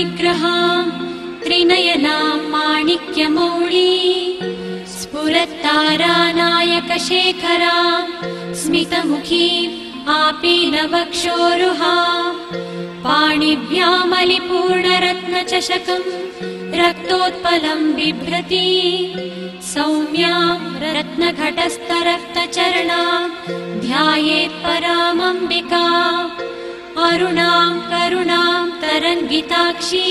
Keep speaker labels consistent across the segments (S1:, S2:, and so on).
S1: विग्रहां त्रिनयनां माणिक्यमौळी स्फुरत्तारानायकशेखरां स्मितमुखीम् आपीनवक्षोरुहां पाणिभ्यामलिपूर्णरत्नचषकं रक्तोत्पलं बिभ्रती सौम्यां रत्नघटस्थरक्तचरणां ध्यायेत् परामम्बिकाम् अरुणां करुणां तरङ्गिताक्षी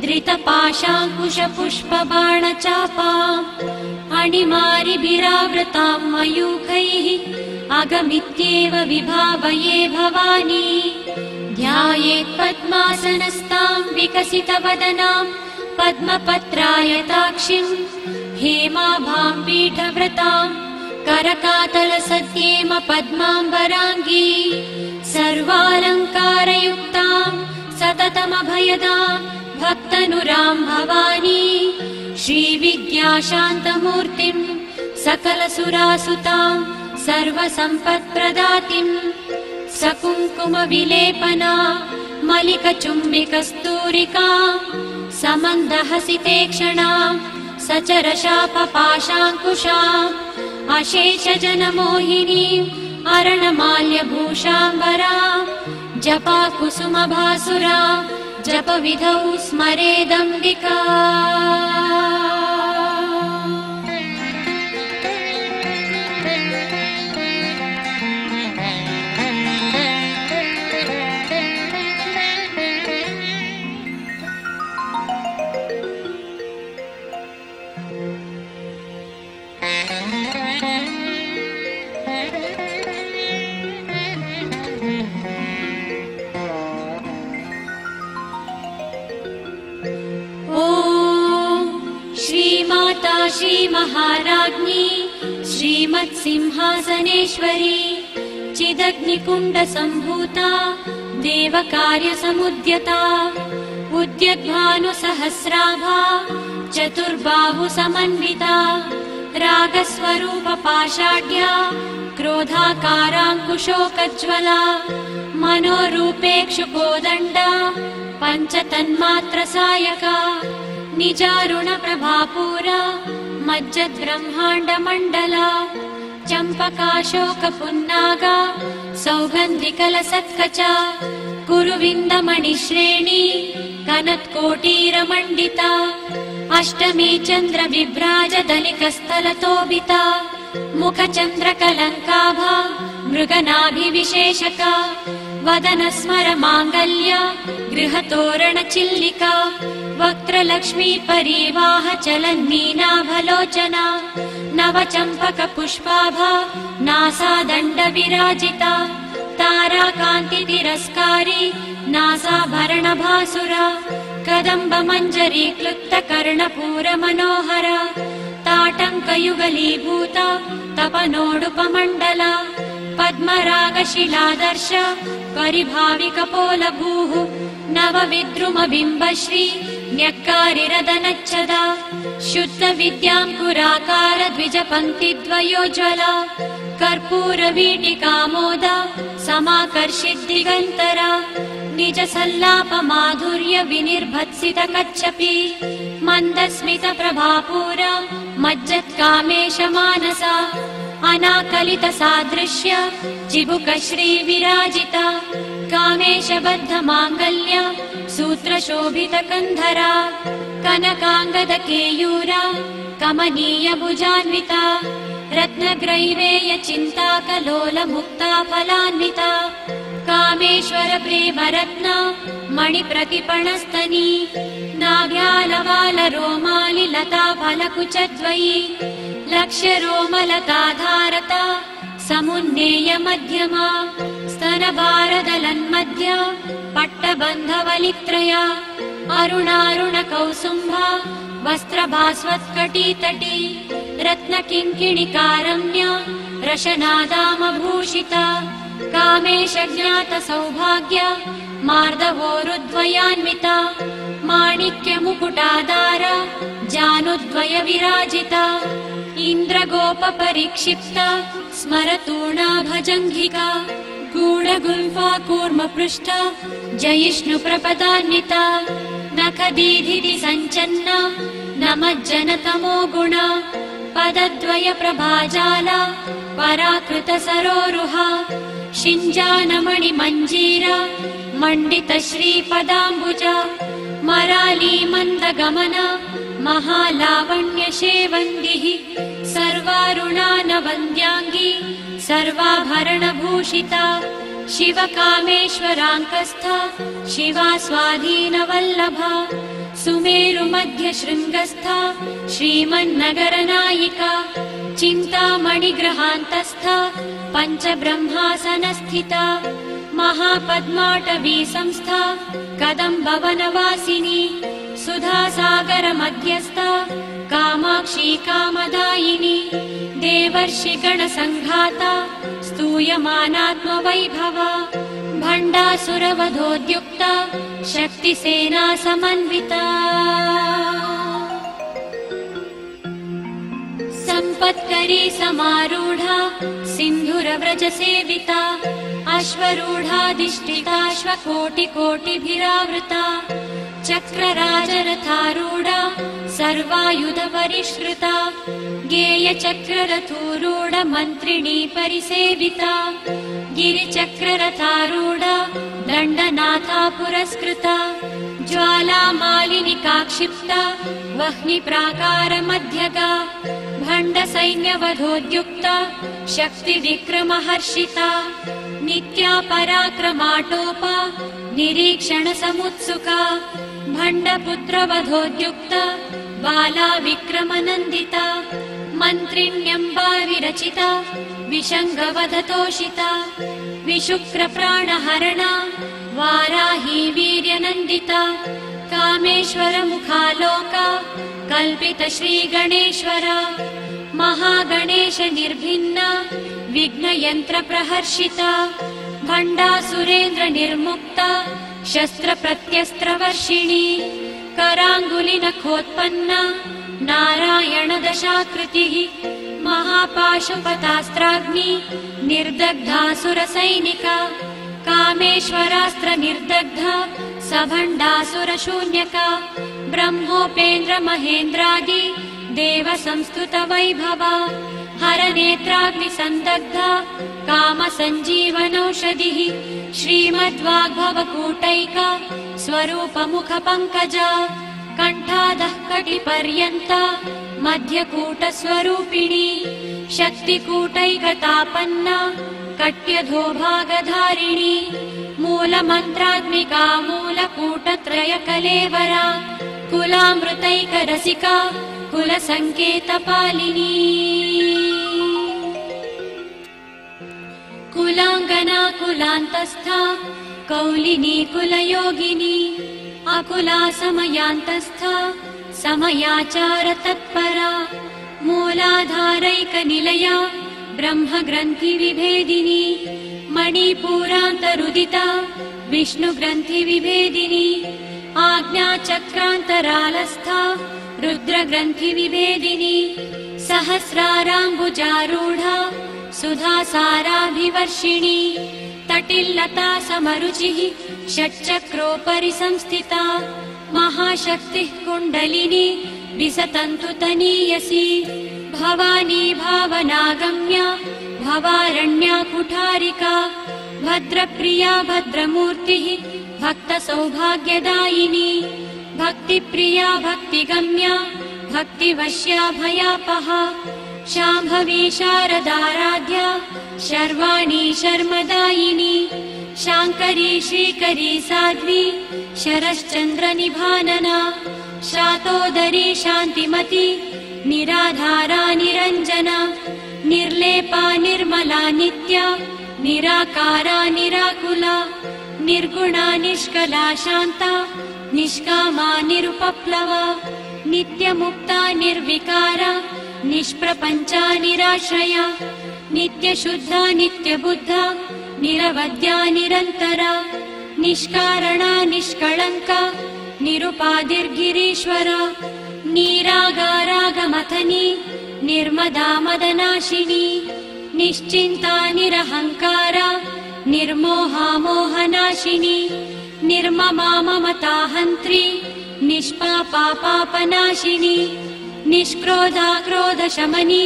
S1: धृतपाशाङ्कुशपुष्पबाणचापाम् अणिमारिभिरावृतां मयूखैः अगमित्येव विभावये भवानी ध्यायेत् पद्मासनस्तां विकसितवदनां पद्मपत्रायताक्षीं हेमाभां पीठव्रतां करकातलसद्येम पद्माम्बराङ्गी सर्वालङ्कारयुक्तां सततमभयदां भक्तनुरां भवानी श्रीविद्याशान्तमूर्तिं सकलसुरासुतां सर्वसम्पत्प्रदातिं सकुङ्कुमविलेपना मलिकचुम्बिकस्तूरिका समन्दहसितेक्षणां सचरशापपाशाङ्कुशाम् अशेषजनमोहिनीम् अरणमाल्यभूषाम्बरां जपाकुसुमभासुरा जपविधौ स्मरेदम्बिका श्रीमहाराज्ञी श्रीमत्सिंहासनेश्वरी चिदग्निकुण्डसम्भूता देवकार्यसमुद्यता उद्यद्भानुसहस्राभा चतुर्बाहुसमन्विता रागस्वरूपपाषाढ्या क्रोधाकाराङ्कुशोकज्ज्वला मनोरूपेक्षुकोदण्डा पञ्चतन्मात्रसायका निजारुणप्रभापूरा मज्जद्ब्रह्माण्डमण्डला चम्पकाशोकपुन्नागा सौगन्धिकलसत्कचा कुरुविन्दमणिश्रेणी कनत्कोटीरमण्डिता अष्टमी चन्द्रविभ्राजदलिकस्थलतोबिता मुखचन्द्रकलङ्काभा मृगनाभिविशेषका वदनस्मरमाङ्गल्य गृहतोरणचिल्लिका वक्त्रलक्ष्मी परिवाह चलन्मीनाभलोचना नवचम्पकपुष्पाभा नासादण्डविराजिता ताराकान्तितिरस्कारी नासाभरणभासुरा कदम्बमञ्जरी क्लुप्तकर्णपूरमनोहरा ताटङ्कयुगलीभूता तपनोडुपमण्डला पद्मरागशिलादर्श परिभाविकपोलभूः नवविद्रुमबिम्बश्री न्यक्कारिरदनच्छदा शुद्धविद्याङ्कुराकार द्विजपङ्क्तिद्वयोज्ज्वला कर्पूरवीटिकामोदा समाकर्षिद्दिगन्तरा निजसल्लापमाधुर्य विनिर्भत्सितकच्छपी मन्दस्मितप्रभापूरा मज्जत्कामेशमानसा अनाकलितसादृश्य चिबुकश्रीविराजिता कामेशबद्धमाङ्गल्य सूत्रशोभितकन्धरा कनकाङ्गदकेयूरा कमनीयभुजान्विता रत्नग्रैवेयचिन्ताकलोलमुक्ता फलान्विता कामेश्वरप्रेमरत्ना मणिप्रतिपणस्तनी नाभ्यालवालरोमालिलता फलकुचद्वयी लक्ष्यरोमलताधारता समुन्नेयमध्यमा स्तनभारदलन्मध्य पट्टबन्धवलित्रया अरुणारुणकौसुम्भा वस्त्रभास्वत्कटीतटी रत्नकिङ्किणिकारम्या रशनादामभूषिता कामेशज्ञातसौभाग्य मार्दवोरुद्वयान्विता माणिक्यमुकुटादारा जानुद्वयविराजिता इन्द्रगोपपरिक्षिप्ता स्मरतूर्णाभजङ्घिका गूढगुल्फा कूर्मपृष्ठा जयिष्णुप्रपदान्विता शङ्खदीधिति सञ्चन्ना नमज्जनतमो गुणा पदद्वय प्रभाजाला पराकृत सरोरुहा शिञ्जानमणि मञ्जीरा मण्डित श्रीपदाम्बुजा मराली मन्दगमना महालावण्यशेवन्दिः सर्वारुणानवन्द्याङ्गी सर्वाभरणभूषिता शिवकामेश्वराङ्कस्था शिवा स्वाधीनवल्लभा सुमेरुमध्यशृङ्गस्था श्रीमन्नगरनायिका चिन्तामणिग्रहान्तस्था पञ्चब्रह्मासनस्थिता महापद्माटवी संस्था कदम्बवनवासिनी सुधासागरमध्यस्था कामाक्षी कामदायिनी देवर्षिगणसङ्घाता स्तूयमानात्मवैभवा भण्डासुरवधोद्युक्ता शक्तिसेना समन्विता सम्पत्करी समारूढा सिन्धुरव्रजसेविता अश्वरूढाधिष्ठिताश्वकोटिकोटिभिरावृता चक्रराजरथारूढा सर्वायुधपरिष्कृता गेयचक्ररथोरूढ मन्त्रिणी परिसेविता गिरिचक्ररथारूढा दण्डनाथा पुरस्कृता ज्वालामालिनिका क्षिप्ता वह्निप्राकारमध्यगा भण्डसैन्यवधोद्युक्ता शक्तिविक्रमहर्षिता नित्या पराक्रमाटोपा निरीक्षणसमुत्सुका भण्डपुत्रवधोद्युक्ता बाला विक्रमनन्दिता मन्त्रिण्यम्बा विरचिता विशङ्गवधतोषिता विशुक्रप्राणहरणा वाराही वीर्यनन्दिता कामेश्वरमुखालोका कल्पित श्रीगणेश्वरा महागणेश निर्भिन्ना विघ्नयन्त्रप्रहर्षिता भण्डासुरेन्द्र निर्मुक्ता शस्त्रप्रत्यस्त्रवर्षिणी कराङ्गुलिनखोत्पन्ना नारायणदशाकृतिः महापाशुपतास्त्राग्नि निर्दग्धासुरसैनिका कामेश्वरास्त्र निर्दग्धा सभण्डासुरशून्यका ब्रह्मोपेन्द्र महेन्द्रादि देव संस्तुत वैभवा हरनेत्राग्निसन्दग्धा कामसञ्जीवनौषधिः श्रीमद्वाग्भवकूटैका स्वरूपमुखपङ्कजा कण्ठादः कटिपर्यन्ता मध्यकूटस्वरूपिणी शक्तिकूटैकतापन्ना कट्यधोभागधारिणी मूलमन्त्रात्मिका मूलकूटत्रयकलेवरा कुलामृतैकरसिका कुलसङ्केतपालिनी कुलाङ्गना कुलान्तस्था कौलिनी कुलयोगिनी अकुला समयान्तस्था समयाचार तत्परा मूलाधारैकनिलया ब्रह्मग्रन्थिविभेदिनी मणिपूरान्तरुदिता विष्णुग्रन्थिविभेदिनी आज्ञाचक्रान्तरालस्था रुद्रग्रन्थिविभेदिनी सहस्राराम्बुजारूढा सुधासाराभिवर्षिणी तटिल्लता समरुचिः षट्चक्रोपरि संस्थिता महाशक्तिः कुण्डलिनी विसतन्तु तनीयसी भवानी भावनागम्या भवारण्या कुठारिका भद्रप्रिया भद्रमूर्तिः भक्तसौभाग्यदायिनी भक्तिप्रिया भक्तिगम्या भक्तिवश्या भयापहा शाम्भवी शारदाराध्या शर्वाणी शर्मदायिनी शाङ्करी श्रीकरी साध्वी शरश्चन्द्रनिभानना शातोदरी शान्तिमती निराधारा निरञ्जना निर्लेपा निर्मला नित्या निराकारा निराकुला निर्गुणा निष्कला शान्ता निष्कामा निरुपप्लवा नित्यमुक्ता निर्विकारा निष्प्रपञ्चा निराश्रया नित्यशुद्धा नित्यबुद्धा निरवद्या निरन्तरा निष्कारणा निष्कळङ्का निरुपाधिर्गिरीश्वरा निरागारागमथनी निर्मदा मदनाशिनी निश्चिन्ता निरहङ्कारा निर्मोहा मोहनाशिनी निर्ममा ममताहन्त्री निष्पापा पापनाशिनी निष्क्रोधा क्रोधशमनी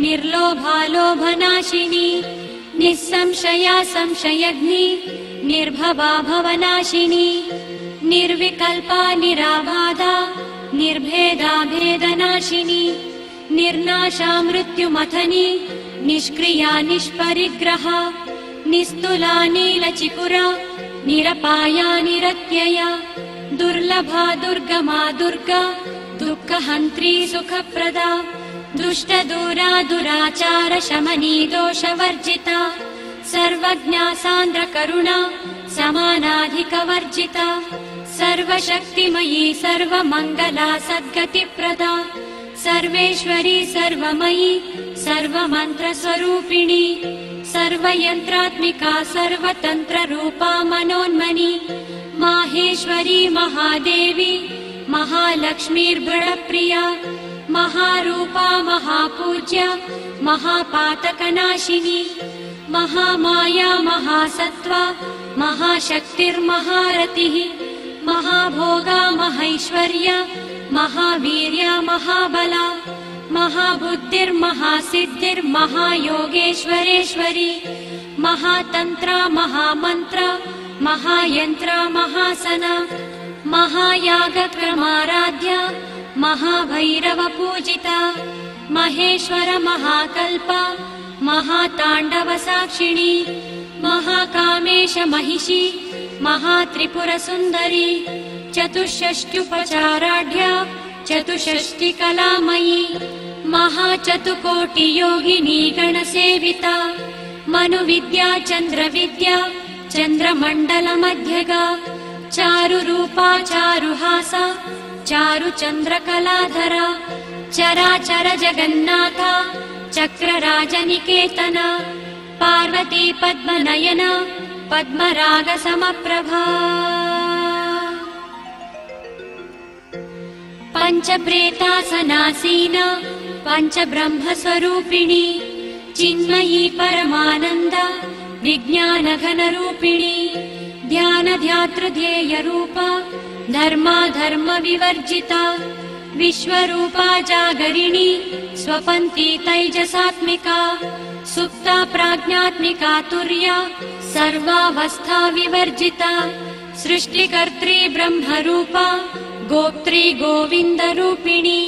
S1: निर्लोभा लोभनाशिनी निस्संशया संशयग्नि निर्भवा भवनाशिनी निर्विकल्पा निराबाधा निर्भेदा भेदनाशिनी निर्नाशा मृत्युमथनी निष्क्रिया निष्परिग्रहा निस्तुला नीलचिकुरा निरपाया निरत्यया दुर्लभा दुर्गमा दुर्गा दुःखहन्त्री सुखप्रदा दुष्टदूरा दुराचार शमनी दोषवर्जिता सर्वज्ञा सान्द्रकरुणा समानाधिकवर्जिता सर्वशक्तिमयी सर्वमङ्गला सद्गतिप्रदा सर्वेश्वरी सर्वमयी सर्वमन्त्रस्वरूपिणी सर्वयन्त्रात्मिका सर्वतन्त्ररूपा मनोन्मनी माहेश्वरी महादेवी महालक्ष्मीर्बृहत्प्रिया महारूपा महापूज्या महापातकनाशिनी महामाया महासत्त्वा महाशक्तिर्महारतिः महाभोगा महैश्वर्या महावीर्या महाबला महाबुद्धिर्महासिद्धिर्महायोगेश्वरेश्वरी महातन्त्रा महामन्त्रा महायन्त्रा महासना महायागक्रमाराध्या महाभैरवपूजिता महेश्वर महाकल्पा महाताण्डवसाक्षिणी महाकामेश महिषी महात्रिपुरसुन्दरी चतुष्षष्ट्युपचाराढ्या चतुष्षष्टिकलामयी महाचतुकोटियोगिनी गणसेविता मनुविद्या चन्द्रविद्या चन्द्रमण्डलमध्यगा चारुरूपा चारुहासा चारुचन्द्रकलाधरा चराचर जगन्नाथा चक्रराजनिकेतना पार्वती पद्मनयना पद्मरागसमप्रभा पञ्चप्रेतासनासीना पञ्चब्रह्मस्वरूपिणी चिन्मयी परमानन्द विज्ञानघनरूपिणी ध्यानध्यातृध्येयरूपा धर्माधर्मविवर्जिता विश्वरूपा जागरिणी स्वपन्ती तैजसात्मिका सुप्ता प्राज्ञात्मिका तुर्या सर्वावस्था विवर्जिता सृष्टिकर्त्री ब्रह्मरूपा गोप्त्री गोविन्दरूपिणी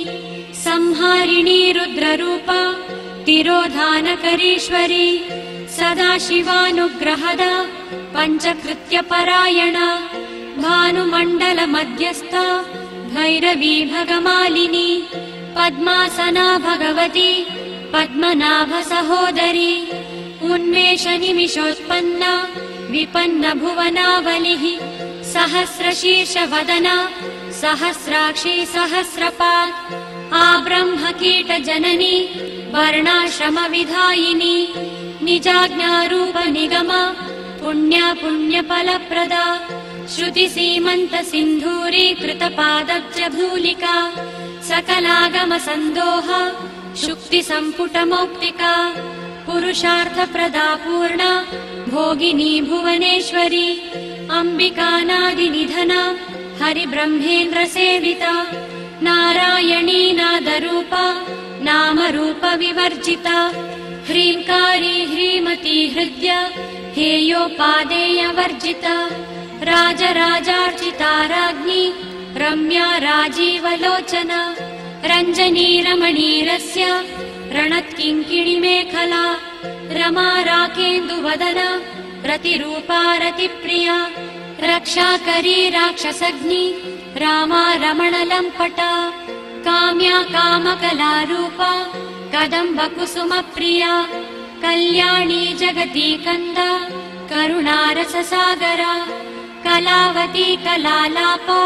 S1: संहारिणी रुद्ररूपा तिरोधानकरीश्वरी सदाशिवानुग्रहदा पञ्चकृत्यपरायणा भानुमण्डलमध्यस्था भैरवी भगमालिनी पद्मासना भगवती पद्मनाभसहोदरी उन्मेषनिमिषोत्पन्ना विपन्न भुवनावलिः सहस्रशीर्षवदना सहस्राक्षी सहस्रपात् आब्रह्मकीटजननी वर्णाश्रमविधायिनी निजाज्ञारूपनिगमा पुण्या पुण्यफलप्रदा श्रुतिसीमन्तसिन्धूरीकृतपादब्जधूलिका सकलागमसन्दोहा शुक्तिसम्पुटमौक्तिका पुरुषार्थप्रदा पूर्णा भोगिनी भुवनेश्वरी अम्बिकानादिनिधना हरिब्रह्मेन्द्रसेविता नारायणी नादरूपा नामरूपविवर्जिता ह्रीङ्कारी ह्रीमती हृद्या हेयोपादेयवर्जिता राजराजार्चिता राज्ञी रम्या राजीवलोचना रञ्जनी रमणीरस्य रणत्किङ्किणिमेखला रमा राकेन्दुवदना रतिरूपा रतिप्रिया रक्षाकरी राक्षसग्नि रामा रमणलम्पटा काम्या कामकलारूपा कदम्बकुसुमप्रिया कल्याणी जगती कन्दा करुणारससागरा कलावती कलालापा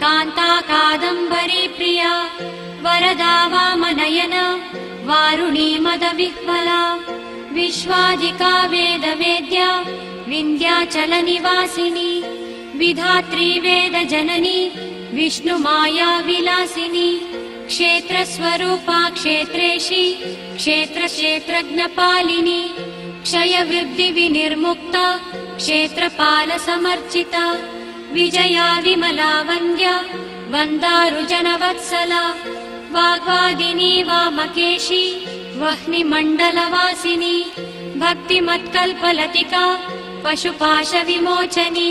S1: कान्ता कादम्बरी प्रिया वरदा वामनयना वारुणी मदविह्वला विश्वाधिका वेदवेद्या विन्ध्याचलनिवासिनी विधात्री वेदजननी विष्णुमाया विलासिनी क्षेत्रस्वरूपा क्षेत्रेशी क्षेत्रक्षेत्रज्ञपालिनी क्षयवृद्धिविनिर्मुक्ता क्षेत्रपालसमर्चिता विजया विमला वन्द्या वन्दारुजनवत्सला वाग्वादिनी वामकेशी वह्निमण्डलवासिनी भक्तिमत्कल्पलतिका पशुपाशविमोचनी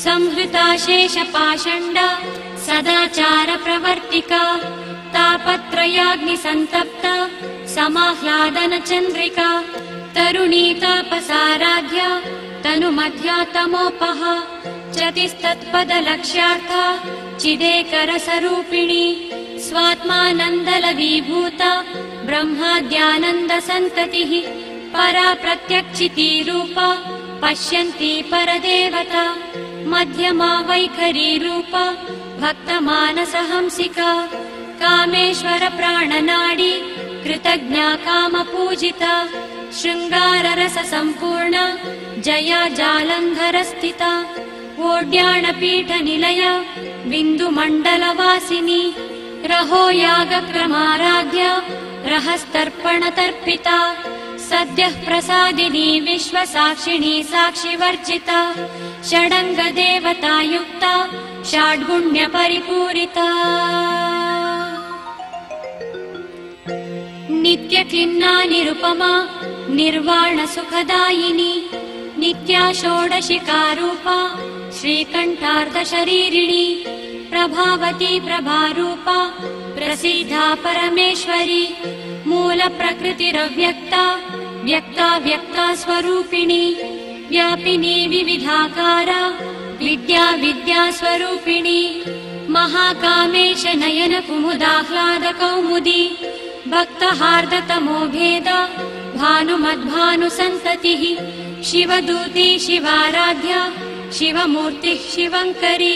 S1: संहृता शेषपाषण्डा सदाचारप्रवर्तिका तापत्रयाग्निसन्तप्ता समाह्लादनचन्द्रिका तरुणी तापसाराध्या तनुमध्या तमोपहा चतिस्तत्पदलक्ष्यार्था चिदेकरसरूपिणी स्वात्मानन्दलवीभूता ब्रह्माद्यानन्दसन्ततिः परा प्रत्यक्षिती रूपा पश्यन्ती परदेवता मध्यमा वैखरी रूपा भक्तमानसहंसिका कामेश्वर प्राणनाडी कृतज्ञा कामपूजिता शृङ्गाररस सम्पूर्णा जया जालन्धरस्थिता ओड्याणपीठनिलया बिन्दुमण्डलवासिनी रहो यागक्रमाराध्या रहस्तर्पणतर्पिता सद्यः प्रसादिनी विश्वसाक्षिणी साक्षिवर्जिता षडङ्गदेवतायुक्ता षड्गुण्यपरिपूरिता नित्यक्लिन्ना निरुपमा निर्वाणसुखदायिनी नित्या षोडशिकारूपा श्रीकण्ठार्धशरीरिणी प्रभावती प्रभारूपा प्रसीदा परमेश्वरी मूलप्रकृतिरव्यक्ता व्यक्ता व्यक्ता स्वरूपिणी व्यापिनी विविधाकारा विद्या विद्या स्वरूपिणी महाकामेश नयन कुमुदाह्लाद कौमुदी भक्तहार्दतमो भेद भानुमद्भानुसन्ततिः शिवदूती शिवाराध्या शिवमूर्तिः शिवङ्करी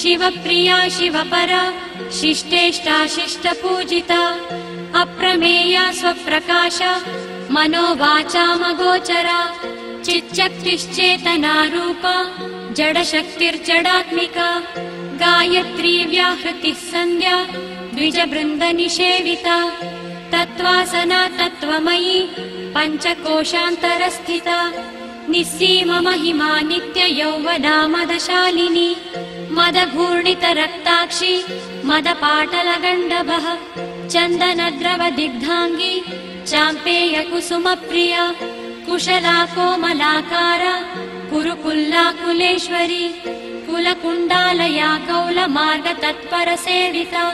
S1: शिवप्रिया शिवपरा शिष्टेष्टा शिष्टपूजिता अप्रमेया स्वप्रकाशा मनोवाचामगोचरा चिच्चक्तिश्चेतना रूपा जडशक्तिर्जडात्मिका गायत्री व्याहृतिः सन्ध्या द्विजबृन्दनिषेविता तत्त्वासना तत्त्वमयी पञ्चकोशान्तरस्थिता निस्सीम महिमा नित्ययौवना मदशालिनी मदघूर्णितरक्ताक्षी मदपाटलगण्डभः चन्दनद्रवदिग्धाङ्गी चाम्पेयकुसुमप्रिया कुशला कोमलाकारा कुरुकुल्लाकुलेश्वरी कुलकुण्डालया कौलमार्गतत्परसेविता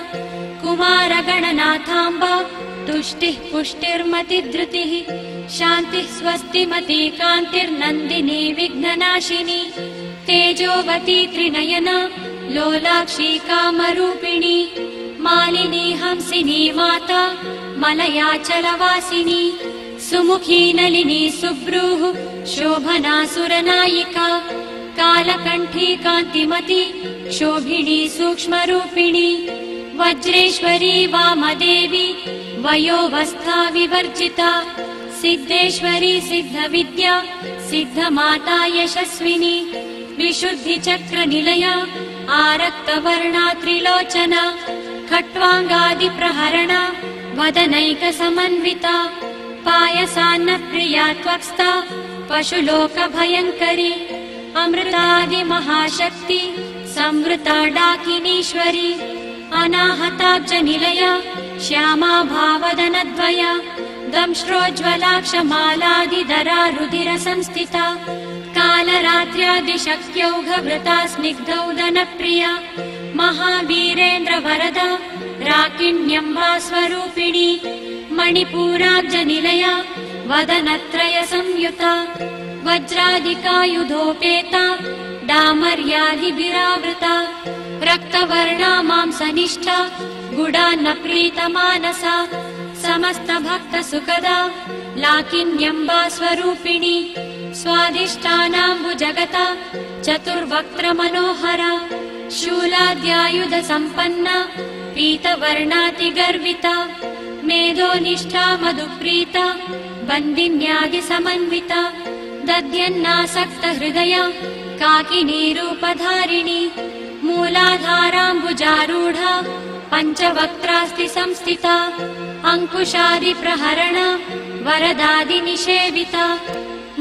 S1: कुमारगणनाथाम्बा तुष्टिः पुष्टिर्मतिधृतिः शान्तिः स्वस्तिमती कान्तिर्नन्दिनी विघ्ननाशिनी तेजोवती त्रिनयना लोलाक्षी कामरूपिणी मालिनी हंसिनी माता मलयाचलवासिनी सुमुखी नलिनी सुब्रूः शोभना सुरनायिका कालकण्ठी कान्तिमती शोभिनी सूक्ष्मरूपिणी वज्रेश्वरी वामदेवी वयोवस्था विवर्जिता सिद्धेश्वरी सिद्धविद्या सिद्धमाता यशस्विनी विशुद्धिचक्रनिलया आरक्तवर्णा त्रिलोचना खट्वाङ्गादिप्रहरणा वदनैकसमन्विता पायसान्नप्रिया त्वक्स्था पशुलोकभयङ्करी अमृतादिमहाशक्ति संवृता डाकिनीश्वरी अनाहताब्जनिलया श्यामा भावदनद्वया दंष्ट्रोज्ज्वलाक्षमालादिधरा रुधिरसंस्थिता कालरात्र्यादिशक्त्यौघवृता स्निग्धौदनप्रिया महावीरेन्द्रवरदा राकिण्यम्बा स्वरूपिणी मणिपूराब्जनिलया वदनत्रयसंयुता वज्रादिकायुधोपेता डामर्यादिभिरावृता रक्तवर्णा मांसनिष्ठा गुडान्नप्रीतमानसा समस्तभक्तसुखदा लाकिन्यम्बा स्वरूपिणी स्वादिष्ठानाम्बुजगता चतुर्वक्त्रमनोहरा शूलाद्यायुधसम्पन्ना पीतवर्णातिगर्विता मेधोनिष्ठा मधुप्रीता बन्दिन्यादिसमन्विता दध्यन्नासक्तहृदया काकिनीरूपधारिणी मूलाधाराम्बुजारूढा पञ्चवक्त्रास्ति संस्थिता अंकुशादिप्रहरणा वरदादिनिषेविता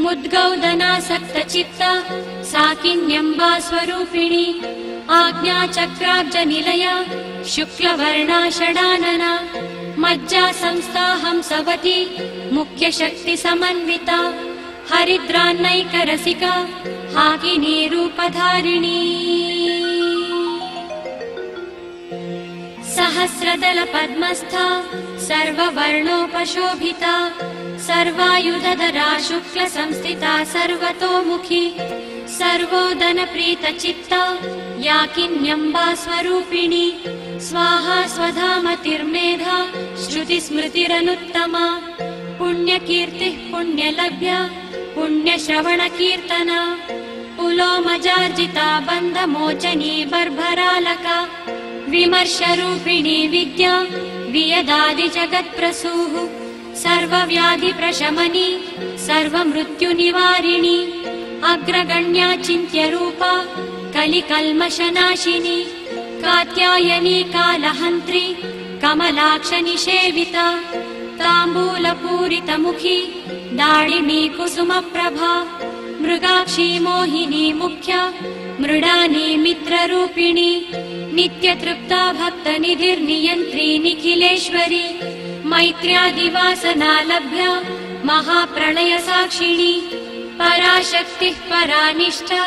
S1: मुद्गौदनासक्तचित्ता साकिन्यम्बा स्वरूपिणी आज्ञाचक्राब्जनिलया शुक्लवर्णा षडानना मज्जा संस्था हंसवती मुख्यशक्तिसमन्विता हरिद्रान्नैकरसिका हाकिनी रूपधारिणी सहस्रदलपद्मस्था सर्ववर्णोपशोभिता सर्वायुधधरा शुक्लसंस्थिता सर्वतोमुखी सर्वोदनप्रीतचित्ता याकिन्यम्बा स्वरूपिणी स्वाहा स्वधामतिर्मेधा श्रुतिस्मृतिरनुत्तमा पुण्यकीर्तिः पुण्यलभ्या पुण्यश्रवणकीर्तना पुलोमजार्जिता बन्धमोचनी बर्भरालका विमर्शरूपिणी विद्या वियदादिजगत्प्रसूः सर्वव्याधिप्रशमनी सर्वमृत्युनिवारिणी अग्रगण्या चिन्त्यरूपा कलिकल्मषनाशिनी कात्यायनी कालहन्त्री कमलाक्षनिषेविता ताम्बूलपूरितमुखी दाडिमी कुसुमप्रभा मृगाक्षी मोहिनी मुख्या मृडानी मित्ररूपिणी नित्यतृप्ता भक्तनिधिर्नियन्त्री निखिलेश्वरी मैत्र्यादिवासना लभ्या महाप्रलयसाक्षिणी पराशक्तिः परानिष्ठा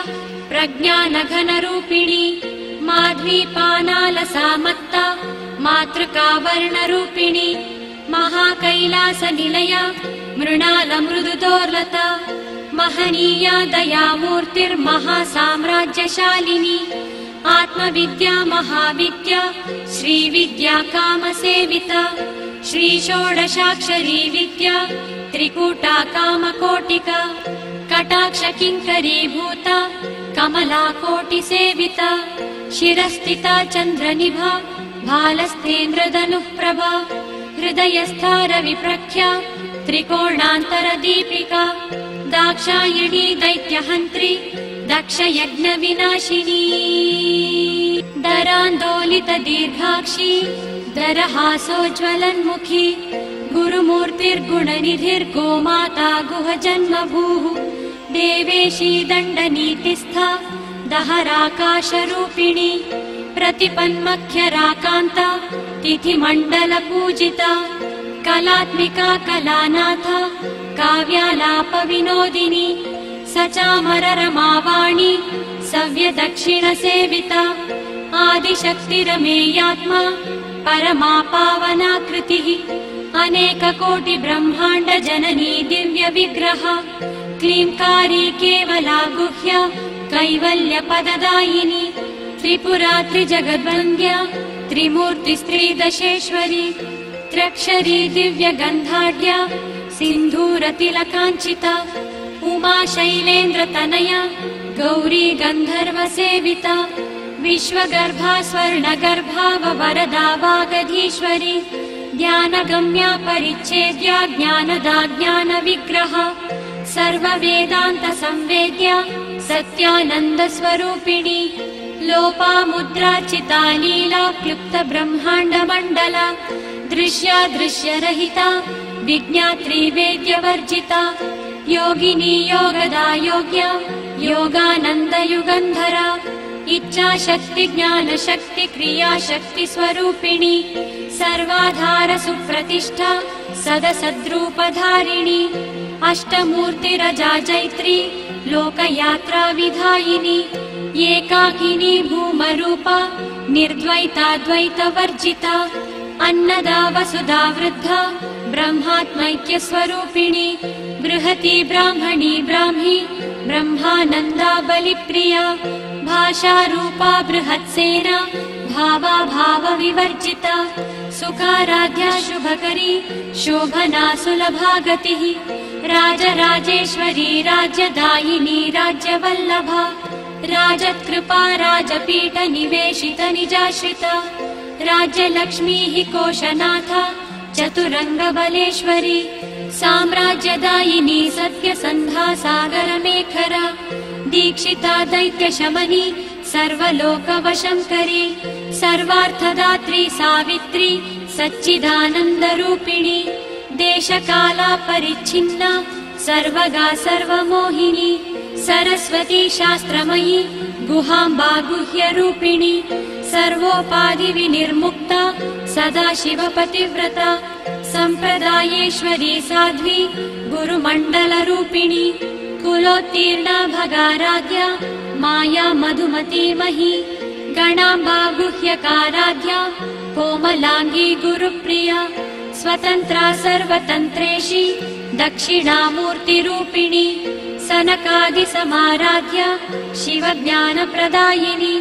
S1: प्रज्ञानघनरूपिणी माध्वीपानालसामत्ता मातृका वर्णरूपिणी महाकैलासनिलया मृणालमृदुदोर्लता महनीया दयामूर्तिर्महासाम्राज्यशालिनी आत्मविद्या महाविद्या श्रीविद्या कामसेविता श्रीषोडशाक्षरी विद्या त्रिकूटा कामकोटिका कटाक्षकिङ्करीभूता कमला कोटिसेविता शिरस्थिता चन्द्रनिभा भालस्तेन्द्रधनुः प्रभा हृदयस्था रविप्रख्या त्रिकोणान्तरदीपिका दाक्षायणी दैत्यहन्त्री दक्षयज्ञविनाशिनी दरान्दोलितदीर्घाक्षी दरहासोज्ज्वलन्मुखी गुरुमूर्तिर्गुणनिधिर्गोमाता गुहजन्मभूः देवेशी दण्डनीतिस्था दहराकाशरूपिणी प्रतिपन्मख्यराकान्ता तिथिमण्डलपूजिता कलात्मिका कलानाथा काव्यालापविनोदिनी सचामररमावाणी सव्यदक्षिणसेविता आदिशक्तिरमेयात्मा परमा पावनाकृतिः अनेककोटिब्रह्माण्डजननी दिव्यविग्रह क्लींकारी केवला गुह्या कैवल्यपददायिनी त्रिपुरा त्रिजगद्वन्द्या त्रिमूर्तिस्त्रिदशेश्वरी त्र्यक्षरी दिव्यगन्धाढ्या सिन्धूरतिलकाञ्चिता उमा शैलेन्द्रतनया गौरी गन्धर्वसेविता विश्वगर्भा स्वर्णगर्भावरदा वागधीश्वरी ज्ञानगम्या परिच्छेद्या ज्ञानदा ज्ञानविग्रहा सर्ववेदान्तसंवेद्या सत्यानन्दस्वरूपिणी लोपामुद्राचिता लीला क्लुप्तब्रह्माण्डमण्डला दृश्या दृश्यरहिता विज्ञात्री वेद्यवर्जिता योगिनी योगदा योग्या योगानन्दयुगन्धरा इच्छाशक्ति ज्ञानशक्ति क्रियाशक्ति स्वरूपिणी सर्वाधार सुप्रतिष्ठा सदसद्रूपधारिणी अष्टमूर्तिरजा जैत्री लोकयात्रा विधायिनी एकाकिनी भूमरूपा निर्द्वैताद्वैतवर्जिता अन्नदा वसुधा वृद्धा ब्रह्मात्मैक्यस्वरूपिणी बृहती ब्राह्मणी ब्राह्मी ब्रह्मानन्दा बलिप्रिया भाषारूपा बृहत्सेना भावा भावविवर्जिता सुखाराध्या शुभकरी शोभना सुलभा गतिः राजराजेश्वरी राज्यदायिनी राज्यवल्लभा राजत्कृपा राजपीठ निवेशित निजाश्रिता राज्यलक्ष्मीः कोशनाथा चतुरङ्गबलेश्वरी साम्राज्यदायिनी सत्यसन्धा सागरमेखरा दीक्षिता दैत्यशमनी सर्वलोकवशङ्करी सर्वार्थदात्री सावित्री सच्चिदानन्दरूपिणी देशकाला परिच्छिन्ना सर्वगा सर्वमोहिनी सरस्वती शास्त्रमयी गुहाम्बा गुह्यरूपिणी सर्वोपाधिविनिर्मुक्ता सदाशिवपतिव्रता सम्प्रदायेश्वरी साध्वी गुरुमण्डलरूपिणी कुलोत्तीर्णा भगाराध्या माया मधुमतीमही गणाम्बा गुह्यकाराध्या कोमलांगी गुरुप्रिया स्वतन्त्रा सर्वतन्त्रेशी दक्षिणामूर्तिरूपिणी सनकादिसमाराध्या शिवज्ञानप्रदायिनी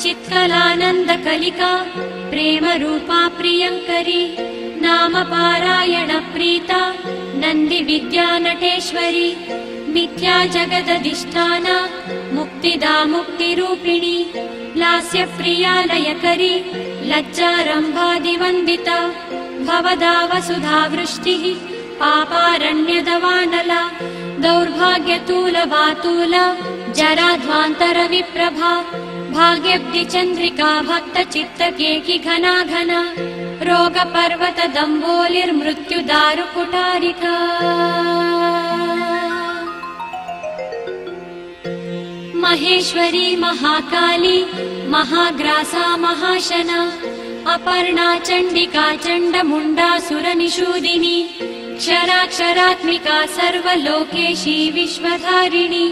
S1: चित्कलानन्दकलिका प्रेमरूपा प्रियङ्करी नामपारायणप्रीता नन्दिविद्यानटेश्वरी मिथ्या जगदधिष्ठाना मुक्तिदा मुक्तिरूपिणी लास्यप्रिया लयकरी लज्जारम्भादिवन्दिता भवदा वसुधावृष्टिः पापारण्यदवानला दौर्भाग्यतूलवातूला जराध्वान्तरविप्रभा भाग्यब्धिचन्द्रिका भक्तचित्तकेकि घना घना रोगपर्वतदम्बोलिर्मृत्युदारुकुटारिका महेश्वरी महाकाली महाग्रासा महाशना अपर्णा चण्डिका चण्डमुण्डासुरनिषूदिनी क्षराक्षरात्मिका सर्वलोकेशी विश्वधारिणी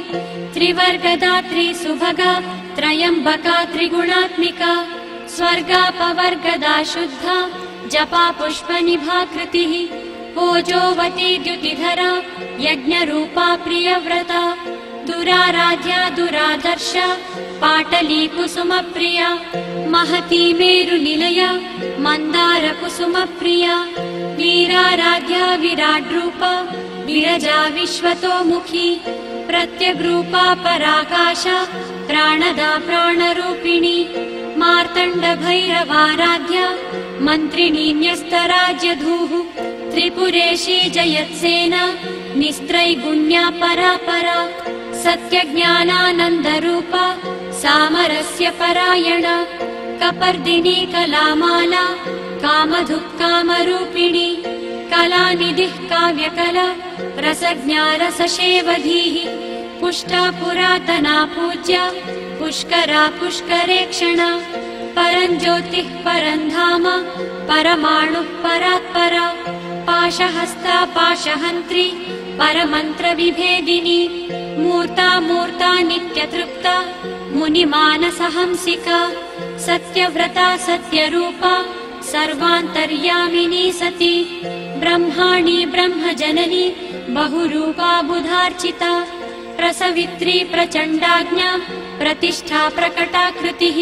S1: त्रिवर्गदात्री सुभगा त्रयम्बका त्रिगुणात्मिका स्वर्गापवर्गदा शुद्धा जपा पुष्पनिभाकृतिः ओजोवती द्युतिधरा यज्ञरूपा प्रियव्रता दुराराध्या दुरादर्शा पाटली कुसुमप्रिया महती मेरुनिलया मन्दारकुसुमप्रिया वीराराध्या विराड्रूपा विरजा विश्वतोमुखी प्रत्यग्रूपा पराकाशा प्राणदा प्राणरूपिणी मार्तण्डभैरवाराध्या मन्त्रिणी न्यस्तराज्यधूः त्रिपुरेशी जयत्सेना निस्त्रैगुण्या परापरा सत्यज्ञानानन्दरूपा सामरस्य परायणा कपर्दिनी कलामाला कामधुक्कामरूपिणी कलानिधिः काव्यकला रसज्ञा रसशेवधीः पुष्टा पुरातना पूज्या पुष्करा पुष्करेक्षणा परञ्ज्योतिः परन्धाम परमाणुः परात्परा पाशहस्ता पाशहन्त्री परमन्त्रविभेदिनी मूर्ता मूर्ता नित्यतृप्ता मुनिमानसहंसिका सत्यव्रता सत्यरूपा सर्वान्तर्यामिनी सती ब्रह्माणी ब्रह्मजननी बहुरूपा बुधार्चिता प्रसवित्री प्रचण्डाज्ञा प्रतिष्ठा प्रकटाकृतिः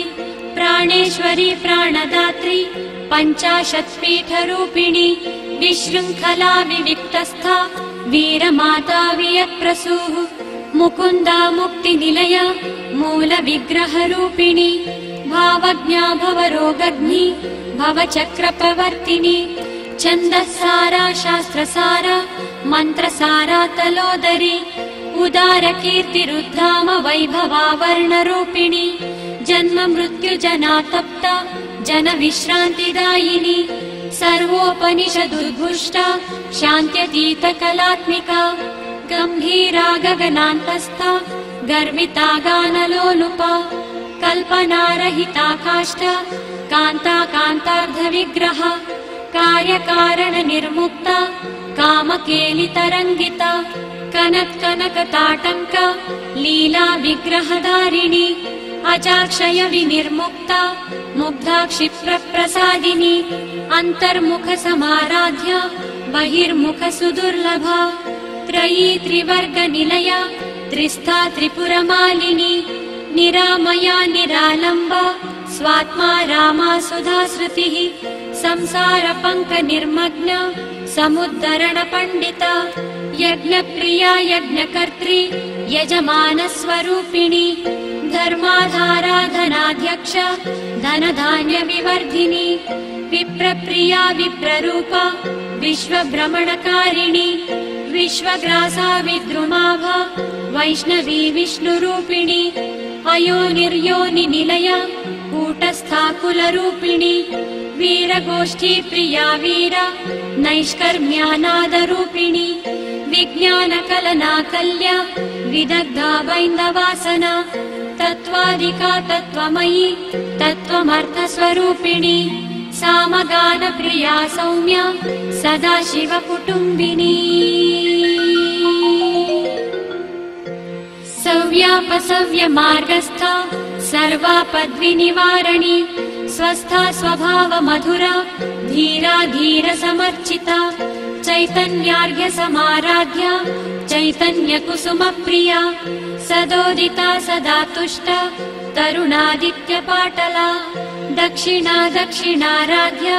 S1: प्राणेश्वरी प्राणदात्री पञ्चाशत्पीठरूपिणी विशृङ्खला विविक्तस्था वीरमाता वियत्प्रसूः मुकुन्दा मुक्तिनिलया मूलविग्रहरूपिणी भावज्ञा भवरोगग्नि भवचक्रप्रवर्तिनी छन्दःसारा शास्त्रसारा मन्त्रसारा तलोदरी उदारकीर्तिरुद्धाम वैभवा वर्णरूपिणी जन्म मृत्युजनातप्ता जनविश्रान्तिदायिनी सर्वोपनिषदुद्भुष्टा शान्त्यतीतकलात्मिका गम्भीरा गगनान्तस्था गर्विता गानलोलुपा कल्पनारहिता काष्ठा कान्ता कान्तार्धविग्रहा कार्यकारणनिर्मुक्ता कामकेलितरङ्गिता कनत्कनकताटङ्का लीला विग्रहधारिणी अजाक्षय विनिर्मुक्ता मुग्धा क्षिप्रप्रसादिनी अन्तर्मुख समाराध्या बहिर्मुख सुदुर्लभा त्रयी त्रिवर्गनिलया त्रिस्था त्रिपुरमालिनी निरामया निरालम्बा स्वात्मा रामा सुधाश्रुतिः संसारपङ्कनिर्मग्ना समुद्धरणपण्डिता यज्ञप्रिया यज्ञकर्त्री यजमानस्वरूपिणी धर्माधाराधनाध्यक्षा धनधान्यविवर्धिनी विप्रप्रिया विप्ररूपा विश्वभ्रमणकारिणी विश्वग्रासा विद्रुमाभा वैष्णवी विष्णुरूपिणी अयोनिर्योनिनिलया कूटस्था कुलरूपिणी वीरगोष्ठी प्रिया वीरा नैष्कर्म्यानादरूपिणी विज्ञानकलना कल्या विदग्धा बैन्दवासना तत्त्वादिका तत्त्वमयी तत्त्वमर्थस्वरूपिणी सामगानप्रिया सौम्या सदाशिवकुटुम्बिनी सव्यापसव्यमार्गस्था सर्वापद्विनिवारणी स्वस्था स्वभावमधुरा धीरा धीरसमर्चिता चैतन्यार्घ्यसमाराध्या चैतन्यकुसुमप्रिया सदोदिता सदा तुष्टा तरुणादित्यपाटला दक्षिणा दक्षिणाराध्या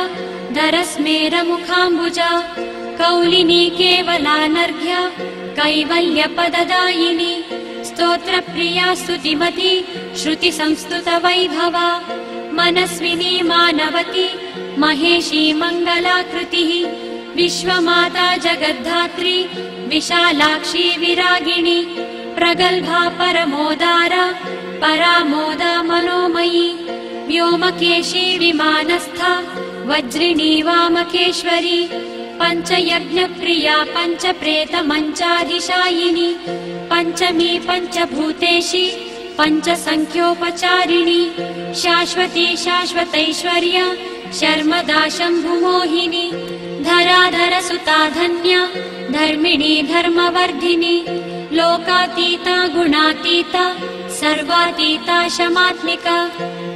S1: धरस्मेरमुखाम्बुजा कौलिनी केवलानर्घ्या कैवल्यपददायिनी स्तोत्रप्रिया स्तुतिमती श्रुतिसंस्तुतवैभवा मनस्विनी मानवती महेशी मङ्गलाकृतिः विश्वमाता जगद्धात्री विशालाक्षी विरागिणी प्रगल्भा परमोदारा परामोदा मनोमयी व्योमकेशी विमानस्था वज्रिणी वामकेश्वरी पञ्चयज्ञप्रिया पञ्चप्रेतमञ्चाधिशायिनी पञ्चमी पञ्चभूतेशी पञ्चसङ्ख्योपचारिणी शाश्वती शाश्वतैश्वर्या शर्मदा शम्भुमोहिनी धराधरसुता धन्या धर्मिणी धर्मवर्धिनी लोकातीता गुणातीता सर्वातीता शमात्मिका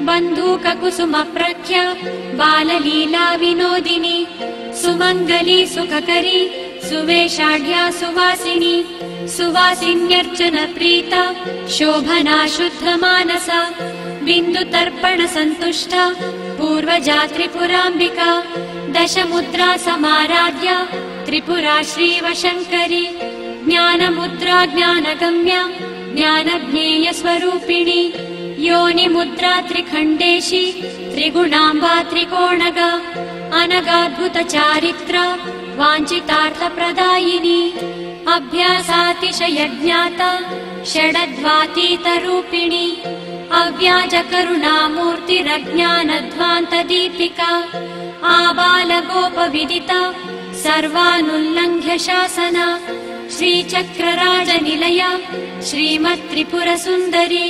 S1: बन्धूककुसुमप्रख्या बाललीला विनोदिनी सुमङ्गली सुखकरी सुवेशाढ्या सुवासिनी सुवासिन्यर्चनप्रीता शोभना शुद्धमानसा बिन्दुतर्पणसन्तुष्टा पूर्वजा त्रिपुराम्बिका दशमुद्रा समाराध्या त्रिपुरा श्रीवशङ्करी ज्ञानमुद्रा ज्ञानगम्या ज्ञानज्ञेयस्वरूपिणी योनिमुद्रा त्रिखण्डेशी त्रिगुणाम्बा त्रिकोणगा अनगाद्भुतचारित्रा वाञ्छितार्थप्रदायिनी अभ्यासातिशयज्ञाता षडध्वातीतरूपिणी अव्याजकरुणामूर्तिरज्ञानध्वान्तदीपिका आबालगोपविदिता सर्वानुल्लङ्घ्य शासना श्रीचक्रराजनिलया श्रीमत्त्रिपुरसुन्दरी